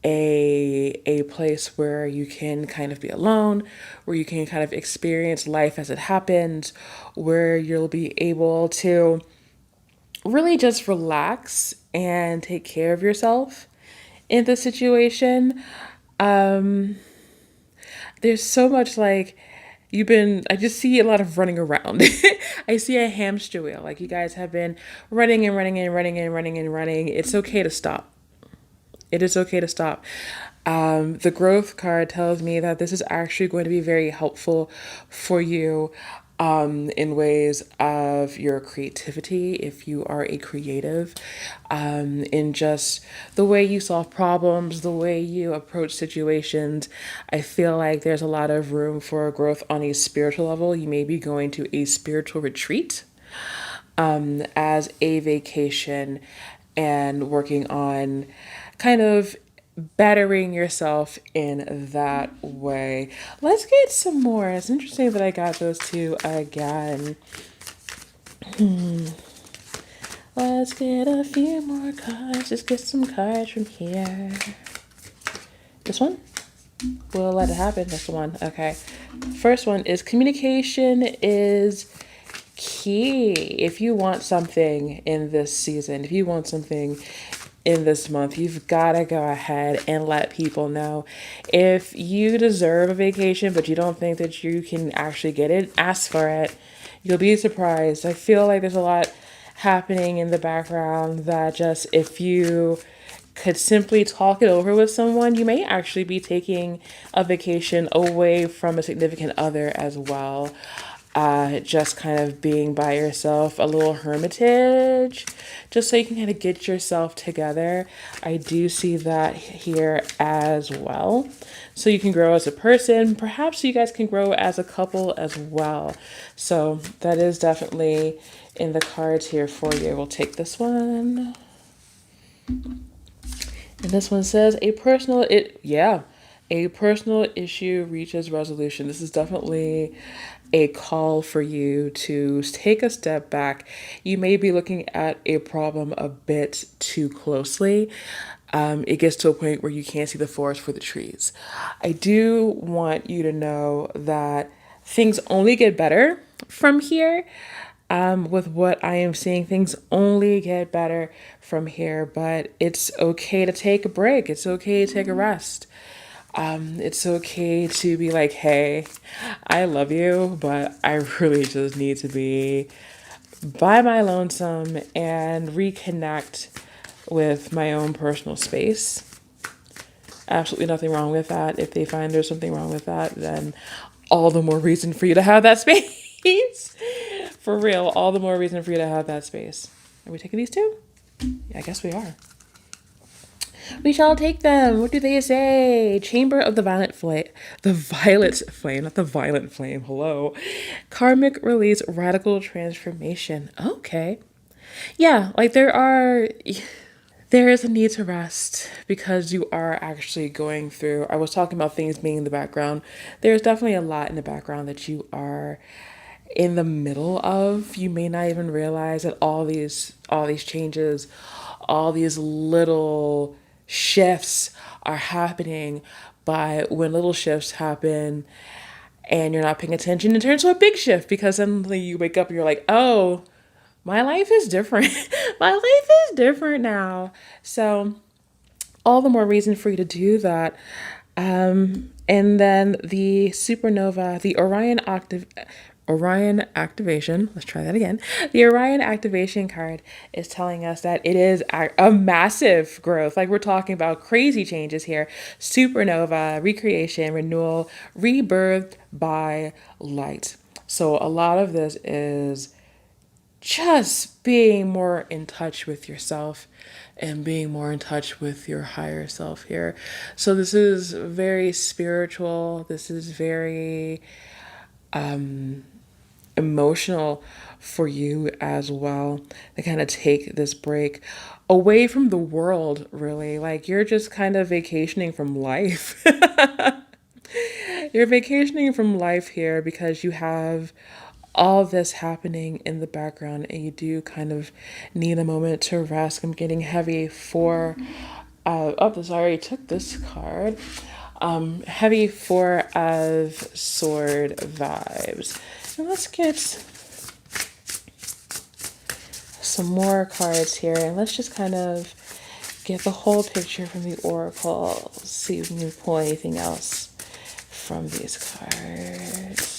Speaker 1: a place where you can kind of be alone, where you can kind of experience life as it happens, where you'll be able to really just relax and take care of yourself in this situation. There's so much, like, I just see a lot of running around. I see a hamster wheel. Like, you guys have been running and running and running and running and running. It's okay to stop. It is okay to stop. The growth card tells me that this is actually going to be very helpful for you in ways of your creativity, if you are a creative, in just the way you solve problems, the way you approach situations. I feel like there's a lot of room for growth on a spiritual level. You may be going to a spiritual retreat as a vacation and working on kind of bettering yourself in that way. Let's get some more. It's interesting that I got those 2 again. Let's get a few more cards. Just get some cards from here. This one? We'll let it happen. That's the one. Okay. First one is communication is key. If you want something in this season, if you want something in this month, you've got to go ahead and let people know. If you deserve a vacation, but you don't think that you can actually get it, ask for it. You'll be surprised. I feel like there's a lot happening in the background that just, if you could simply talk it over with someone, you may actually be taking a vacation away from a significant other as well. just kind of being by yourself, a little hermitage, just so you can kind of get yourself together. I do see that here as well. So you can grow as a person. Perhaps you guys can grow as a couple as well. So that is definitely in the cards here for you. We'll take this one. And this one says a personal issue reaches resolution. This is definitely a call for you to take a step back. You may be looking at a problem a bit too closely. It gets to a point where you can't see the forest for the trees. I do want you to know that things only get better from here. With what I am seeing, things only get better from here, but it's okay to take a break. It's okay to take a rest. It's okay to be like, hey, I love you, but I really just need to be by my lonesome and reconnect with my own personal space. Absolutely nothing wrong with that. If they find there's something wrong with that, then all the more reason for you to have that space. For real, all the more reason for you to have that space. Are we taking these two? Yeah, I guess we are. We shall take them. What do they say? Chamber of the Violet Flame. The Violet Flame, not the Violent Flame. Hello. Karmic release, radical transformation. Okay. Yeah, like there is a need to rest because you are actually going through. I was talking about things being in the background. There's definitely a lot in the background that you are in the middle of. You may not even realize that all these changes, all these little shifts are happening. But when little shifts happen and you're not paying attention, it turns to a big shift because suddenly you wake up and you're like, oh, my life is different. My life is different now. So all the more reason for you to do that. And then the supernova, the Orion activation. Let's try that again. The Orion activation card is telling us that it is a massive growth. Like we're talking about crazy changes here. Supernova, recreation, renewal, rebirth by light. So a lot of this is just being more in touch with yourself and being more in touch with your higher self here. So this is very spiritual. This is very emotional for you as well to kind of take this break away from the world, really. Like you're just kind of vacationing from life. You're vacationing from life here because you have all this happening in the background and you do kind of need a moment to rest. I'm getting heavy for I already took this card. Heavy four of sword vibes. And let's get some more cards here and let's just kind of get the whole picture from the oracle. See if we can pull anything else from these cards.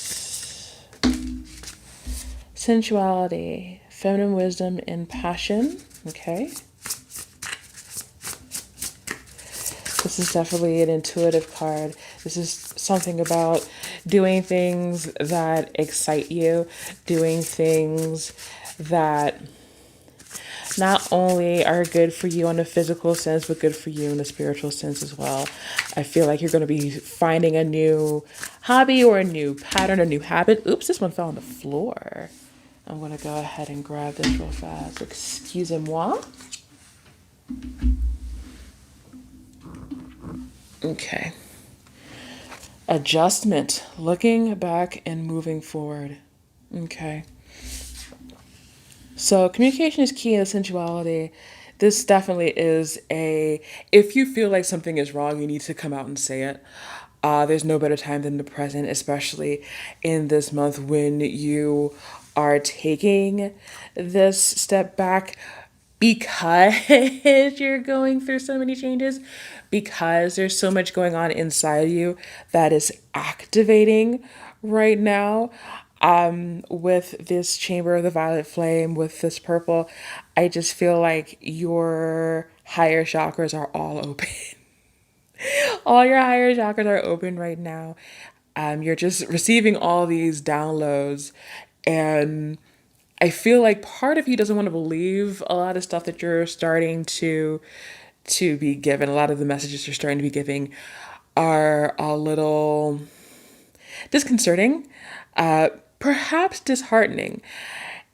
Speaker 1: Sensuality, feminine wisdom, and passion. Okay. This is definitely an intuitive card. This is something about doing things that excite you, doing things that not only are good for you in a physical sense, but good for you in a spiritual sense as well. I feel like you're going to be finding a new hobby or a new pattern, a new habit. Oops, this one fell on the floor. I'm going to go ahead and grab this real fast. Excusez-moi. Okay. Adjustment. Looking back and moving forward. Okay. So communication is key in sensuality. This definitely is if you feel like something is wrong, you need to come out and say it. There's no better time than the present, especially in this month when you are taking this step back because you're going through so many changes, because there's so much going on inside you that is activating right now. With this chamber of the violet flame, with this purple, I just feel like your higher chakras are all open. All your higher chakras are open right now. You're just receiving all these downloads, and I feel like part of you doesn't want to believe a lot of stuff that you're starting to be given. A lot of the messages you're starting to be giving are a little disconcerting, perhaps disheartening.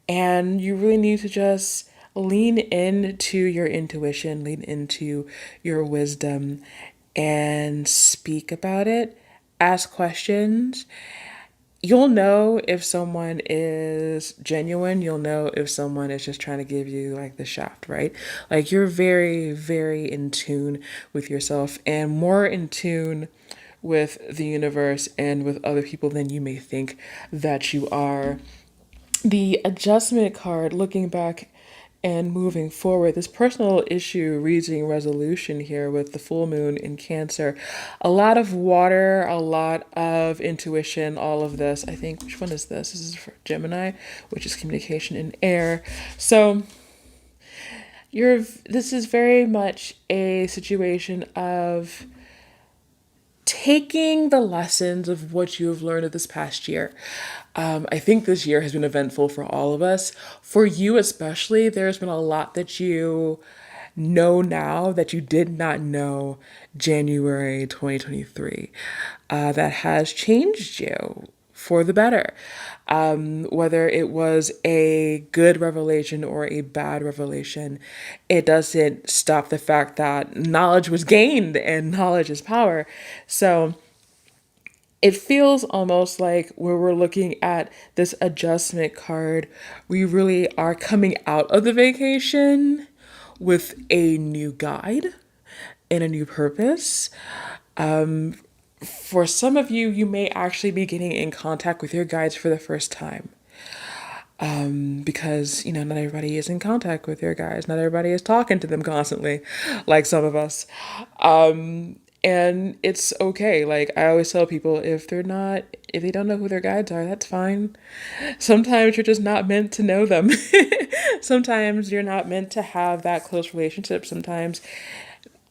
Speaker 1: And you really need to just lean into your intuition, lean into your wisdom, and speak about it. Ask questions. You'll know if someone is genuine. You'll know if someone is just trying to give you like the shaft, right? Like you're very, very in tune with yourself and more in tune with the universe and with other people than you may think that you are. The adjustment card, looking back and moving forward, this personal issue reaching resolution here with the full moon in Cancer. A lot of water, a lot of intuition, all of this. I think, which one is this? This is for Gemini, which is communication in air. So this is very much a situation of taking the lessons of what you have learned of this past year. I think this year has been eventful for all of us. For you especially, there's been a lot that you know now that you did not know January 2023, that has changed you for the better. Whether it was a good revelation or a bad revelation, it doesn't stop the fact that knowledge was gained and knowledge is power. So it feels almost like where we're looking at this adjustment card, we really are coming out of the vacation with a new guide and a new purpose. For some of you, you may actually be getting in contact with your guides for the first time. Because, not everybody is in contact with their guides. Not everybody is talking to them constantly, like some of us. And it's okay. Like I always tell people, if they don't know who their guides are, that's fine. Sometimes you're just not meant to know them. Sometimes you're not meant to have that close relationship. Sometimes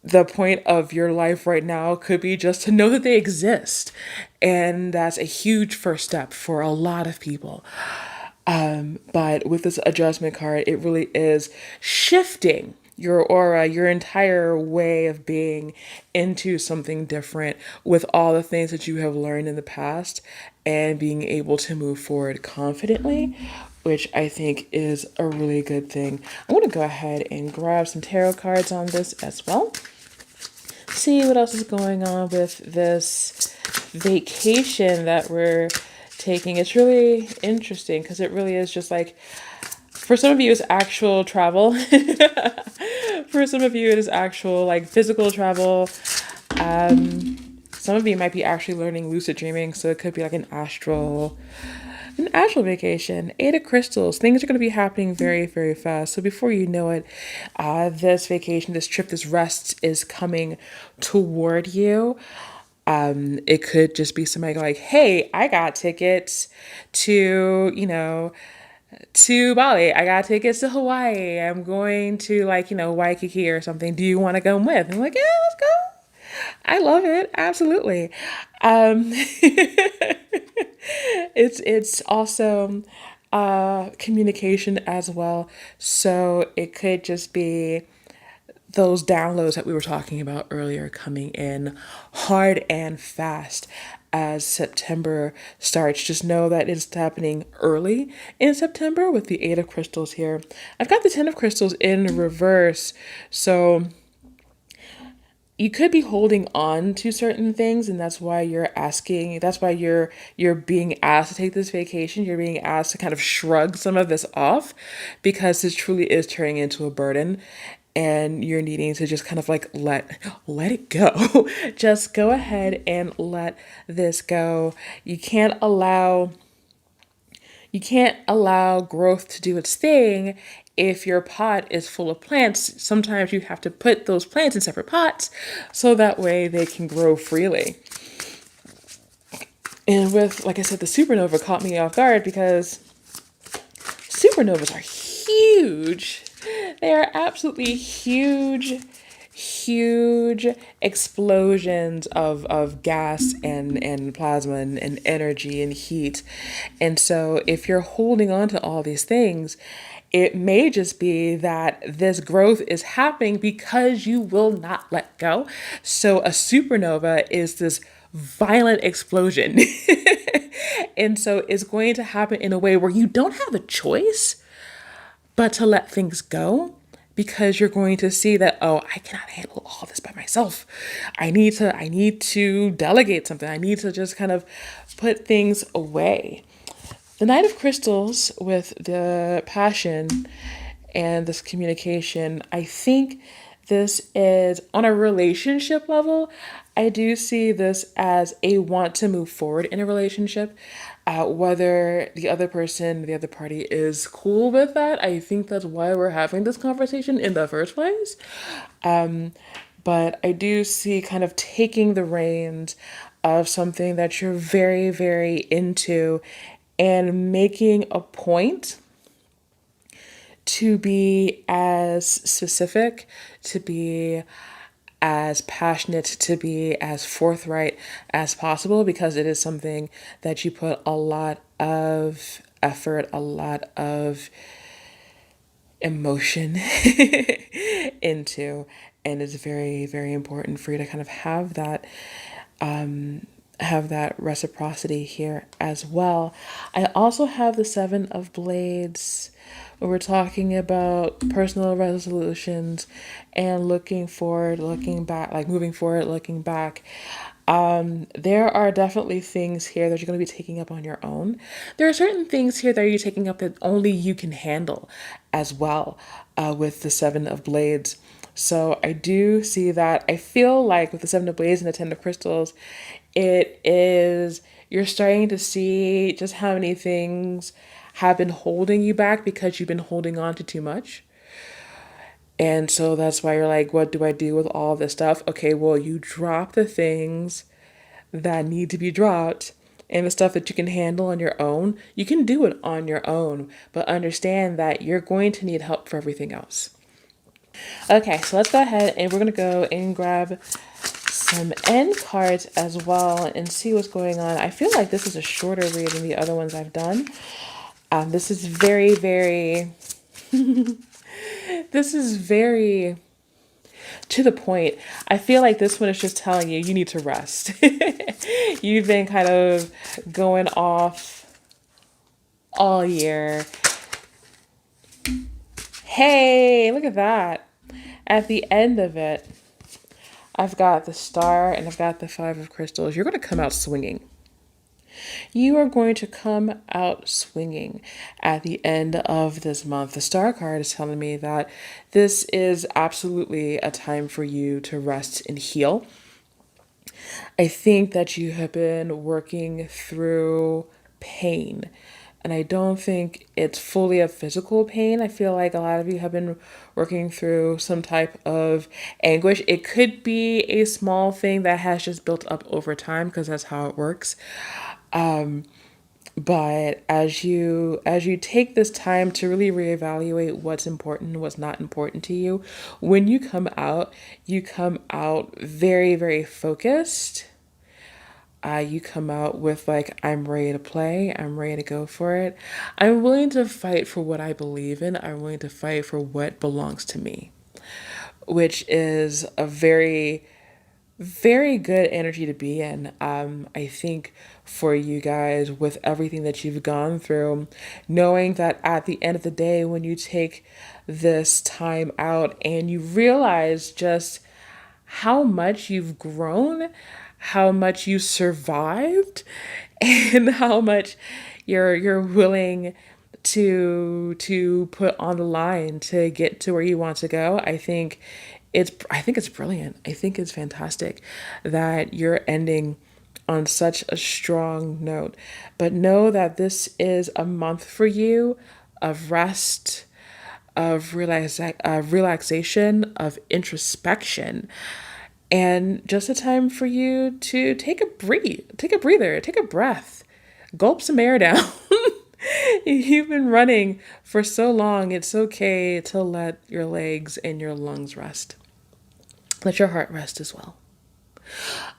Speaker 1: the point of your life right now could be just to know that they exist. And that's a huge first step for a lot of people. But with this adjustment card, it really is shifting your aura, your entire way of being into something different with all the things that you have learned in the past and being able to move forward confidently, which I think is a really good thing. I'm going to go ahead and grab some tarot cards on this as well. See what else is going on with this vacation that we're taking. It's really interesting because it really is just like, for some of you, it's actual travel. For some of you, it is actual like physical travel. Some of you might be actually learning lucid dreaming, so it could be like an astral vacation. 8 of crystals. Things are going to be happening very, very fast. So before you know it, this vacation, this trip, this rest is coming toward you. It could just be somebody like, hey, I got tickets to, to Bali. I got tickets to Hawaii. I'm going to Waikiki or something. Do you want to go with? I'm like, yeah, let's go. I love it. Absolutely. It's also communication as well. So it could just be those downloads that we were talking about earlier coming in hard and fast as September starts. Just know that it's happening early in September with the 8 of crystals here. I've got the 10 of crystals in reverse. So you could be holding on to certain things, and that's why you're being asked to take this vacation. You're being asked to kind of shrug some of this off because this truly is turning into a burden, and you're needing to just kind of like let it go. Just go ahead and let this go. You can't allow growth to do its thing. If your pot is full of plants, sometimes you have to put those plants in separate pots so that way they can grow freely. And with, like I said, the supernova caught me off guard because supernovas are huge. They are absolutely huge, huge explosions of gas and plasma and energy and heat. And so if you're holding on to all these things, it may just be that this growth is happening because you will not let go. So a supernova is this violent explosion. And so it's going to happen in a way where you don't have a choice but to let things go, because you're going to see that, oh, I cannot handle all this by myself. I need to delegate something. I need to just kind of put things away. The Knight of Crystals with the passion and this communication, I think this is on a relationship level. I do see this as a want to move forward in a relationship. Whether the other person, the other party is cool with that, I think that's why we're having this conversation in the first place. But I do see kind of taking the reins of something that you're very, very into and making a point to be as specific, to be as passionate, to be as forthright as possible, because it is something that you put a lot of effort, a lot of emotion into, and it's very, very important for you to kind of have that reciprocity here as well. I also have the Seven of Blades, where we're talking about personal resolutions and looking forward, looking back, like moving forward, looking back. There are definitely things here that you're going to be taking up on your own. There are certain things here that you're taking up that only you can handle as well, with the Seven of Blades. So I do see that. I feel like with the Seven of Blades and the Ten of Crystals, it is, you're starting to see just how many things have been holding you back because you've been holding on to too much. And so that's why you're like, what do I do with all this stuff? Okay, well, you drop the things that need to be dropped, and the stuff that you can handle on your own, you can do it on your own, but understand that you're going to need help for everything else. Okay, so let's go ahead and we're going to go and grab some end cards as well and see what's going on. I feel like this is a shorter read than the other ones I've done. This is very, very, this is very to the point. I feel like this one is just telling you, you need to rest. You've been kind of going off all year. Hey, look at that. At the end of it, I've got the Star and I've got the Five of Crystals. You're going to come out swinging. You are going to come out swinging at the end of this month. The Star card is telling me that this is absolutely a time for you to rest and heal. I think that you have been working through pain, and I don't think it's fully a physical pain. I feel like a lot of you have been working through some type of anguish. It could be a small thing that has just built up over time, because that's how it works. But as you take this time to really reevaluate what's important, what's not important to you, when you come out very, very focused. You come out with like, I'm ready to play. I'm ready to go for it. I'm willing to fight for what I believe in. I'm willing to fight for what belongs to me, which is a very, very good energy to be in. I think for you guys, with everything that you've gone through, knowing that at the end of the day, when you take this time out and you realize just how much you've grown, how much you survived, and how much you're willing to put on the line to get to where you want to go. I think it's brilliant. I think it's fantastic that you're ending on such a strong note. But know that this is a month for you of rest, of relaxation, of introspection, and just a time for you to take a breather, take a breath, gulp some air down. You've been running for so long, it's okay to let your legs and your lungs rest. Let your heart rest as well.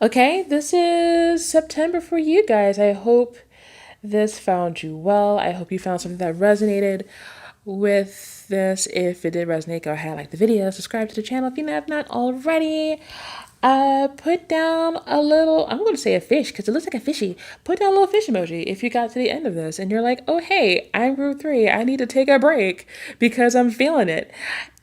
Speaker 1: Okay, this is September for you guys. I hope this found you well. I hope you found something that resonated with this. If it did resonate, go ahead, like the video, subscribe to the channel if you have not already. Put down a little, I'm going to say a fish because it looks like a fishy. Put down a little fish emoji if you got to the end of this and you're like, oh, hey, I'm group 3. I need to take a break because I'm feeling it.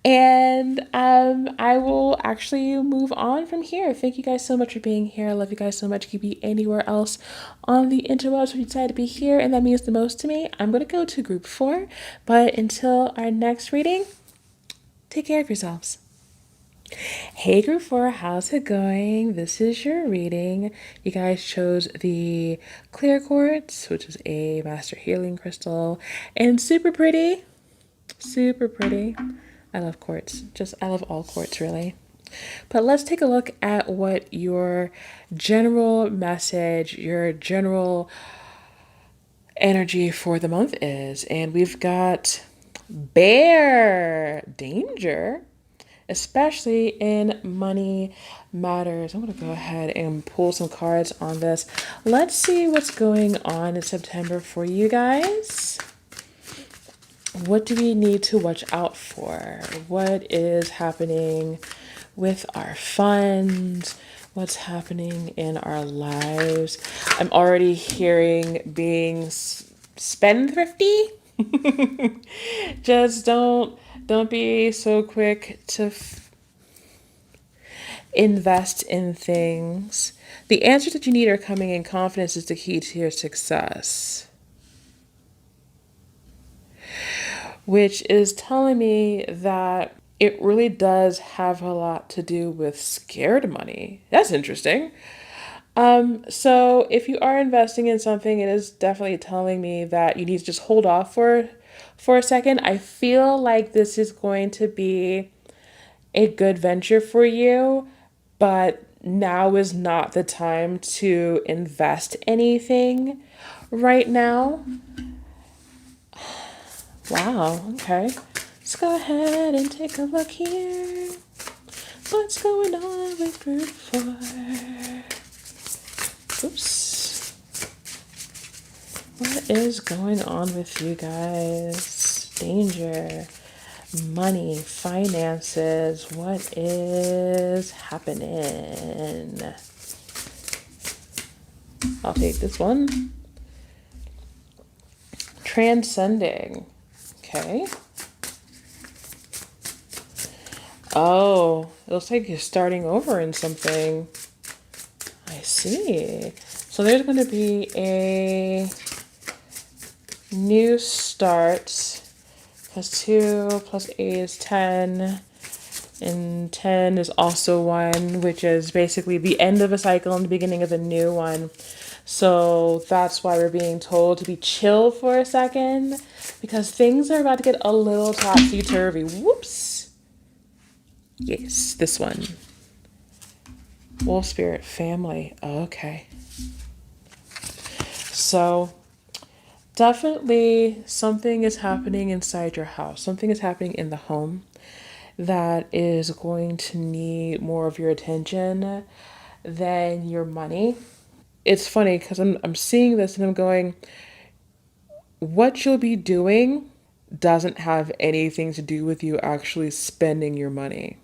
Speaker 1: And I will actually move on from here. Thank you guys so much for being here. I love you guys so much. You could be anywhere else on the interwebs, but you decided to be here, and that means the most to me. I'm going to go to group 4. But until our next reading, take care of yourselves. Hey group 4, how's it going? This is your reading. You guys chose the clear quartz, which is a master healing crystal, and super pretty. Super pretty. I love quartz. I love all quartz really. But let's take a look at what your general message, your general energy for the month is. And we've got bear danger, especially in money matters. I'm going to go ahead and pull some cards on this. Let's see what's going on in September for you guys. What do we need to watch out for? What is happening with our funds? What's happening in our lives? I'm already hearing being spendthrifty. Just don't be so quick to invest in things. The answers that you need are coming, and confidence is the key to your success. Which is telling me that it really does have a lot to do with scared money. That's interesting. So if you are investing in something, it is definitely telling me that you need to just hold off for a second. I feel like this is going to be a good venture for you, but now is not the time to invest anything right now. Wow, okay. Let's go ahead and take a look here. What's going on with group 4? Oops. What is going on with you guys? Danger, money, finances. What is happening? I'll take this one. Transcending. Okay. Oh, it looks like you're starting over in something. I see. So there's going to be a new start. Plus 2 plus 8 is 10. And 10 is also 1, which is basically the end of a cycle and the beginning of a new one. So that's why we're being told to be chill for a second, because things are about to get a little topsy-turvy. Whoops. Yes, this one. Wolf Spirit Family. Okay. So definitely something is happening inside your house. Something is happening in the home that is going to need more of your attention than your money. It's funny because I'm seeing this and I'm going, what you'll be doing doesn't have anything to do with you actually spending your money.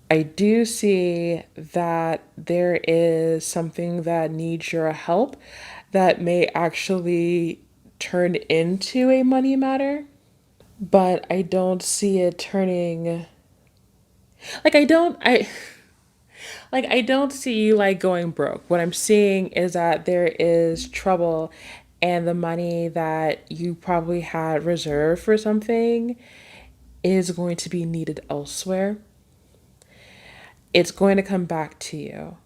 Speaker 1: I do see that there is something that needs your help that may actually turn into a money matter, but I don't see it turning, like I don't see you like going broke. What I'm seeing is that there is trouble and the money that you probably had reserved for something is going to be needed elsewhere. It's going to come back to you.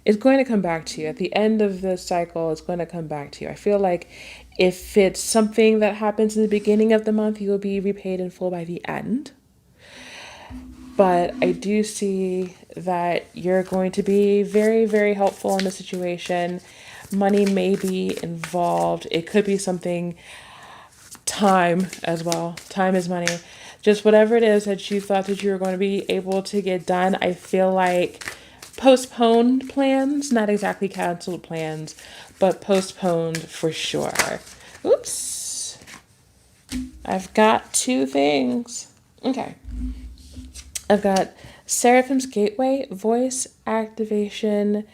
Speaker 1: It's going to come back to you. At the end of the cycle, it's going to come back to you. I feel like if it's something that happens in the beginning of the month, you will be repaid in full by the end. But I do see that you're going to be very, very helpful in the situation. Money may be involved. It could be something, time as well. Time is money. Just whatever it is that you thought that you were going to be able to get done, I feel like postponed plans, not exactly canceled plans, but postponed for sure. Oops. I've got two things. Okay. I've got Seraphim's Gateway, voice activation,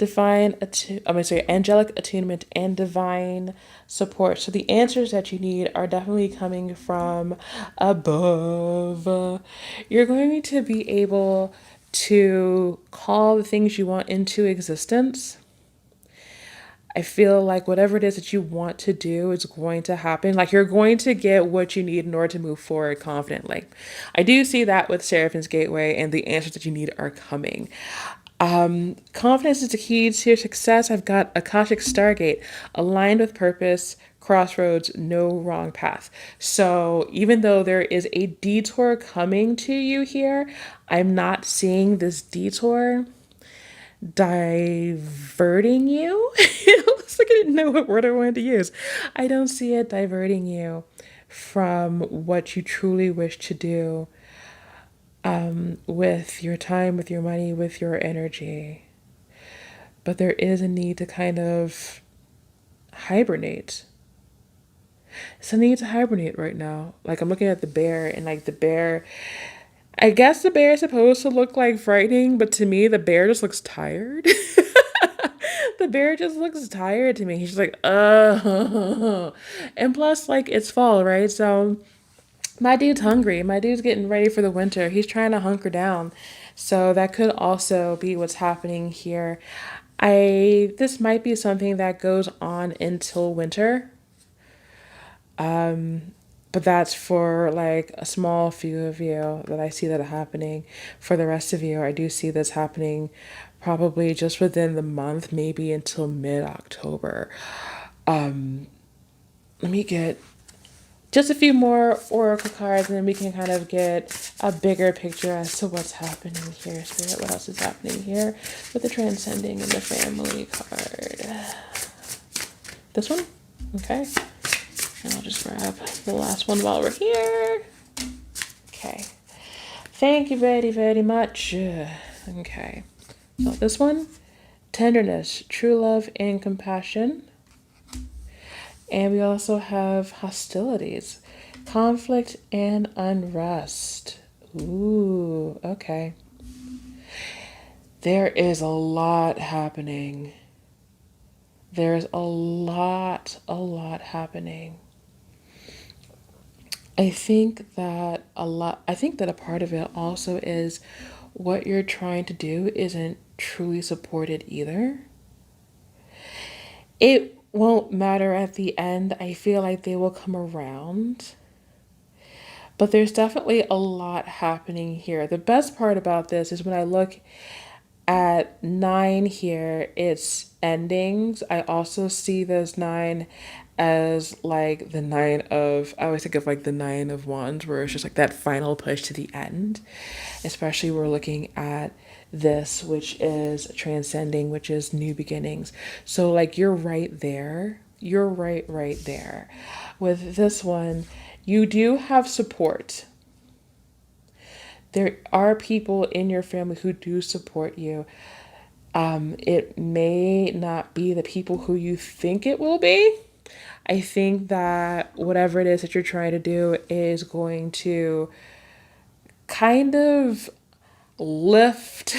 Speaker 1: angelic attunement, and divine support. So the answers that you need are definitely coming from above. You're going to be able to call the things you want into existence. I feel like whatever it is that you want to do is going to happen. Like you're going to get what you need in order to move forward confidently. I do see that with Seraphim's Gateway, and the answers that you need are coming. Confidence is the key to your success. I've got Akashic Stargate, aligned with purpose, crossroads, no wrong path. So even though there is a detour coming to you here, I'm not seeing this detour diverting you. It's like I didn't know what word I wanted to use. I don't see it diverting you from what you truly wish to do, with your time, with your money, with your energy. But there is a need to kind of hibernate. It's a need to hibernate right now. Like I'm looking at the bear, and like the bear, I guess the bear is supposed to look like frightening, but to me the bear just looks tired. The bear just looks tired to me. He's just like, and plus, like, it's fall, right? So my dude's hungry. My dude's getting ready for the winter. He's trying to hunker down. So that could also be what's happening here. This might be something that goes on until winter, but that's for like a small few of you that I see that happening. For the rest of you, I do see this happening probably just within the month, maybe until mid-October. Let me get just a few more oracle cards, and then we can kind of get a bigger picture as to what's happening here. Spirit, what else is happening here with the transcending and the family card? This one? Okay. And I'll just grab the last one while we're here. Okay. Thank you very, very much. Okay. So this one, tenderness, true love, and compassion. And we also have hostilities, conflict, and unrest. Ooh, okay. There is a lot happening. There's a lot happening. I think that a part of it also is what you're trying to do isn't truly supported either. It won't matter at the end. I feel like they will come around. But there's definitely a lot happening here. The best part about this is when I look at 9 here, it's endings. I also see this 9 as like the 9 of, I always think of like the 9 of Wands, where it's just like that final push to the end. Especially we're looking at this, which is transcending, which is new beginnings. So like you're right there. You're right there. With this one, you do have support. There are people in your family who do support you. It may not be the people who you think it will be. I think that whatever it is that you're trying to do is going to kind of lift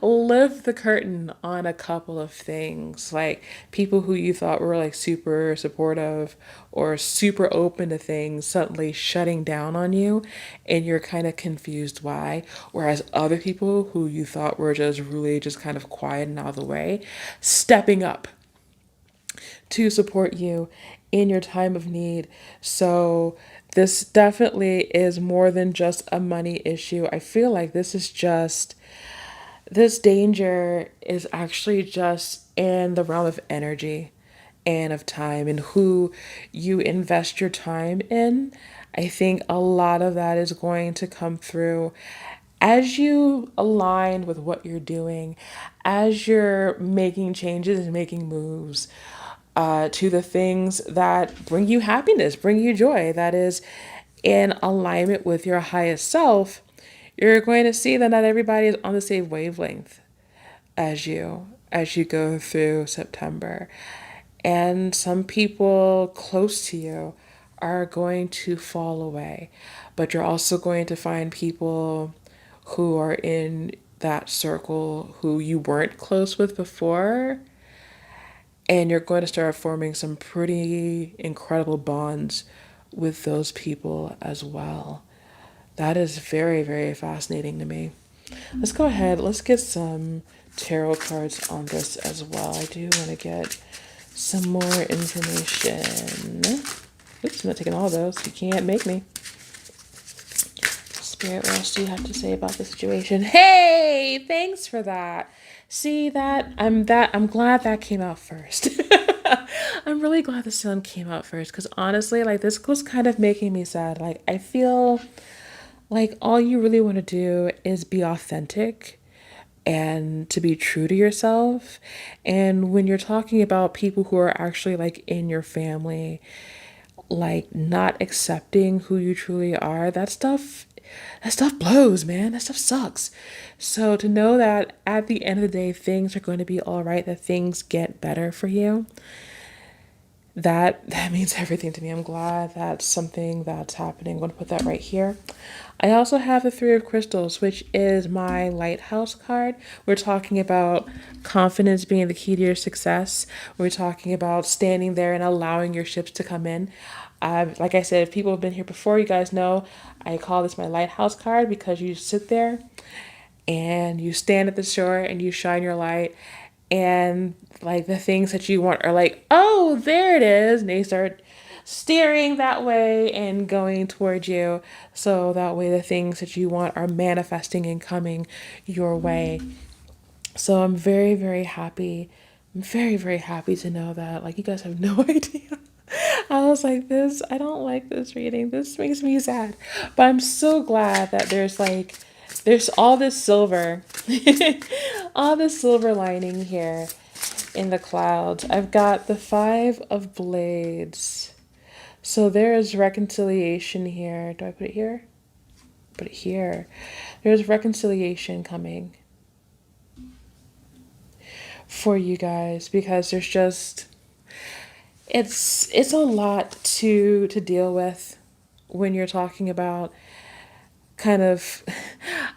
Speaker 1: lift the curtain on a couple of things, like people who you thought were like super supportive or super open to things suddenly shutting down on you, and you're kind of confused why, whereas other people who you thought were just really just kind of quiet and out of the way stepping up to support you in your time of need. So this definitely is more than just a money issue. I feel like this danger is actually just in the realm of energy and of time and who you invest your time in. I think a lot of that is going to come through as you align with what you're doing, as you're making changes and making moves, to the things that bring you happiness, bring you joy. That is in alignment with your highest self, you're going to see that not everybody is on the same wavelength as you go through September. And some people close to you are going to fall away. But you're also going to find people who are in that circle who you weren't close with before, and you're going to start forming some pretty incredible bonds with those people as well. That is very, very fascinating to me. Let's go ahead. Let's get some tarot cards on this as well. I do want to get some more information. Oops, I'm not taking all those. You can't make me. Spirit, what else do you have to say about the situation? Hey, thanks for that. See I'm glad that came out first. I'm really glad the sun came out first because honestly, like this was kind of making me sad. Like I feel like all you really want to do is be authentic and to be true to yourself. And when you're talking about people who are actually like in your family, like not accepting who you truly are, that stuff blows, man. That stuff sucks. So to know that at the end of the day things are going to be all right, that things get better for you, that means everything to me. I'm glad that's something that's happening. I'm going to put that right here. I also have the Three of Crystals, which is my lighthouse card. We're talking about confidence being the key to your success. We're talking about standing there and allowing your ships to come in. Like I said, if people have been here before, you guys know I call this my lighthouse card because you sit there and you stand at the shore and you shine your light, and like the things that you want are like, oh, there it is, and they start steering that way and going towards you, so that way the things that you want are manifesting and coming your way. So I'm very, very happy. I'm very, very happy to know that. Like, you guys have no idea. I was like, I don't like this reading. This makes me sad. But I'm so glad that there's all this silver, all this silver lining here in the clouds. I've got the Five of Blades. So there is reconciliation here. Do I put it here? Put it here. There's reconciliation coming for you guys because there's just it's a lot to deal with when you're talking about kind of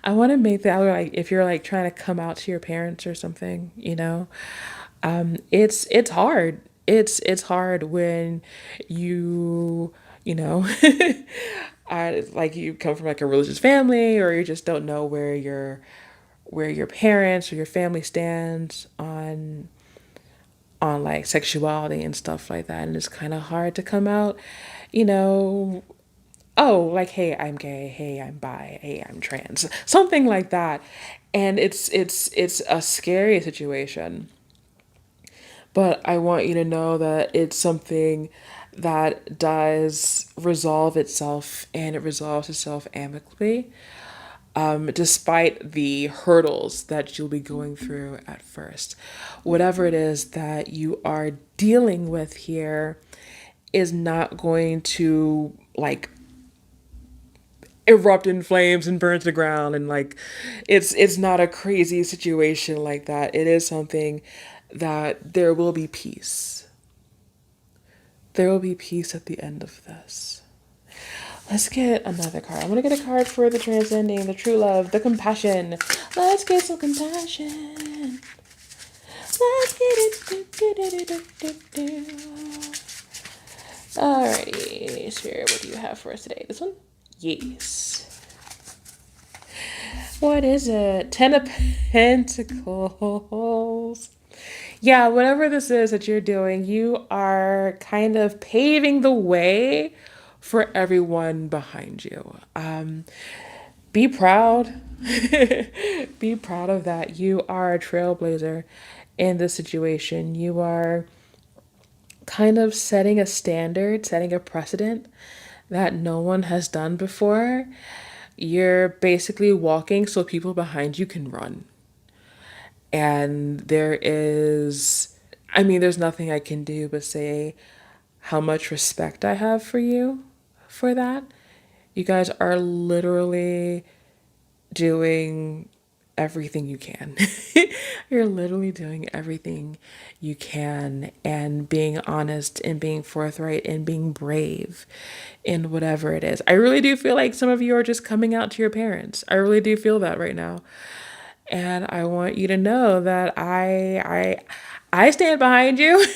Speaker 1: I want to make that like if you're like trying to come out to your parents or something, it's hard. It's hard when you know I like you come from like a religious family, or you just don't know where your parents or your family stands on like sexuality and stuff like that, and it's kind of hard to come out, you know oh, like, hey, I'm gay, hey, I'm bi, hey, I'm trans, something like that. And it's a scary situation. But I want you to know that it's something that does resolve itself, and it resolves itself amicably, despite the hurdles that you'll be going through at first. Whatever it is that you are dealing with here is not going to like erupt in flames and burn to the ground, and like it's not a crazy situation like that. It is something that there will be peace. There will be peace at the end of this. Let's get another card. I'm gonna get a card for the transcending, the true love, the compassion. Let's get some compassion. Let's get it. Alrighty, Spirit, what do you have for us today? This one? Yes. What is it? Ten of Pentacles. Yeah, whatever this is that you're doing, you are kind of paving the way for everyone behind you. Be proud. Be proud of that. You are a trailblazer in this situation. You are kind of setting a standard, setting a precedent that no one has done before. You're basically walking so people behind you can run. And there's nothing I can do but say how much respect I have for you for that. You guys are literally doing everything you can. You're literally doing everything you can and being honest and being forthright and being brave in whatever it is. I really do feel like some of you are just coming out to your parents. I really do feel that right now. And I want you to know that I stand behind you.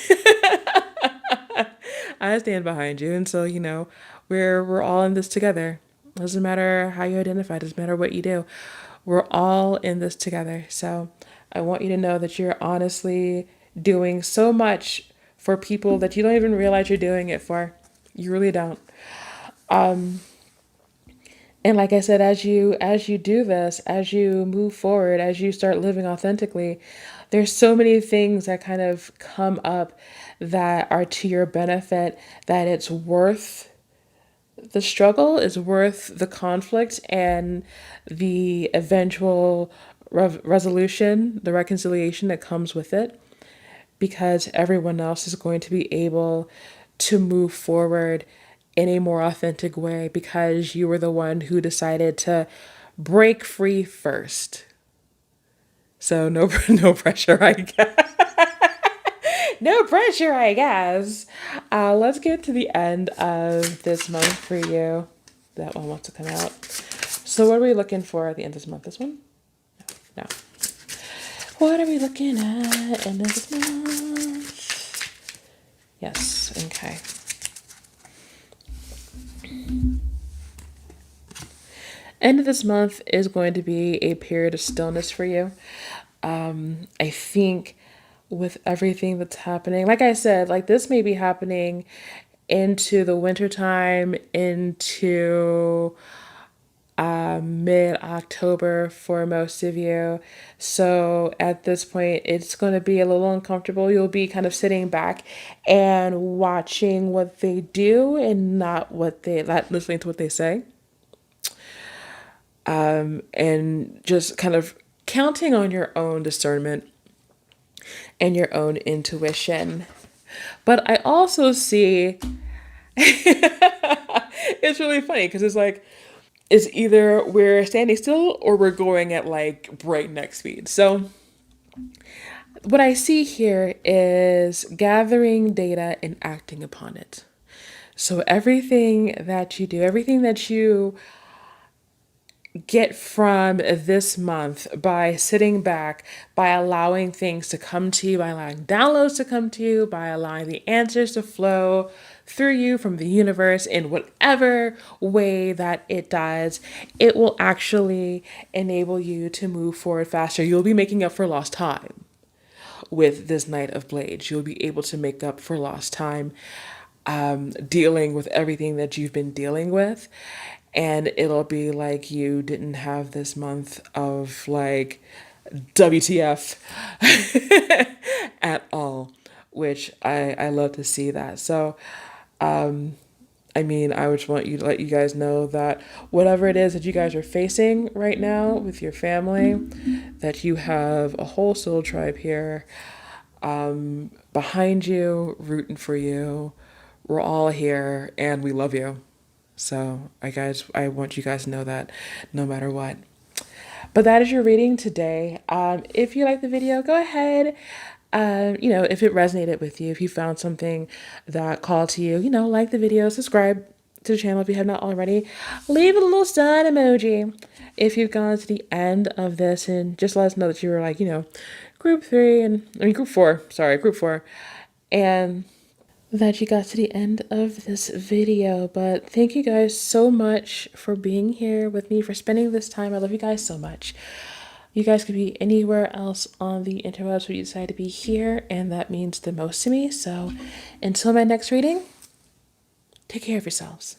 Speaker 1: I stand behind you. And so, we're all in this together. Doesn't matter how you identify, doesn't matter what you do. We're all in this together. So I want you to know that you're honestly doing so much for people that you don't even realize you're doing it for. You really don't. And like I said, as you do this, as you move forward, as you start living authentically, there's so many things that kind of come up that are to your benefit, that it's worth the struggle, is worth the conflict and the eventual resolution, the reconciliation that comes with it, because everyone else is going to be able to move forward in a more authentic way because you were the one who decided to break free first. So no no pressure, I guess. No pressure, I guess. Let's get to the end of this month for you. That one wants to come out. So what are we looking for at the end of this month? This one? No. What are we looking at end of this month? Yes, okay. End of this month is going to be a period of stillness for you. I think with everything that's happening, like I said, like this may be happening into the wintertime, into mid October for most of you. So at this point, it's going to be a little uncomfortable. You'll be kind of sitting back and watching what they do and not listening to what they say. And just kind of counting on your own discernment and your own intuition. But I also see it's really funny because it's like it's either we're standing still or we're going at like breakneck speed. So what I see here is gathering data and acting upon it. So everything that you do, everything that you get from this month by sitting back, by allowing things to come to you, by allowing downloads to come to you, by allowing the answers to flow through you from the universe in whatever way that it does, it will actually enable you to move forward faster. You'll be making up for lost time with this Knight of Blades. You'll be able to make up for lost time dealing with everything that you've been dealing with. And it'll be like you didn't have this month of like WTF at all, which I love to see that. So, I would just want you to let you guys know that whatever it is that you guys are facing right now with your family, that you have a whole soul tribe here behind you, rooting for you. We're all here and we love you. So, I want you guys to know that no matter what. But that is your reading today. If you like the video, go ahead. If it resonated with you, if you found something that called to you, like the video, subscribe to the channel if you have not already. Leave a little sun emoji if you've gone to the end of this, and just let us know that you were like, group four, and that you got to the end of this video. But thank you guys so much for being here with me, for spending this time. I love you guys so much. You guys could be anywhere else on the interwebs, but you decide to be here, and that means the most to me. So until my next reading, take care of yourselves.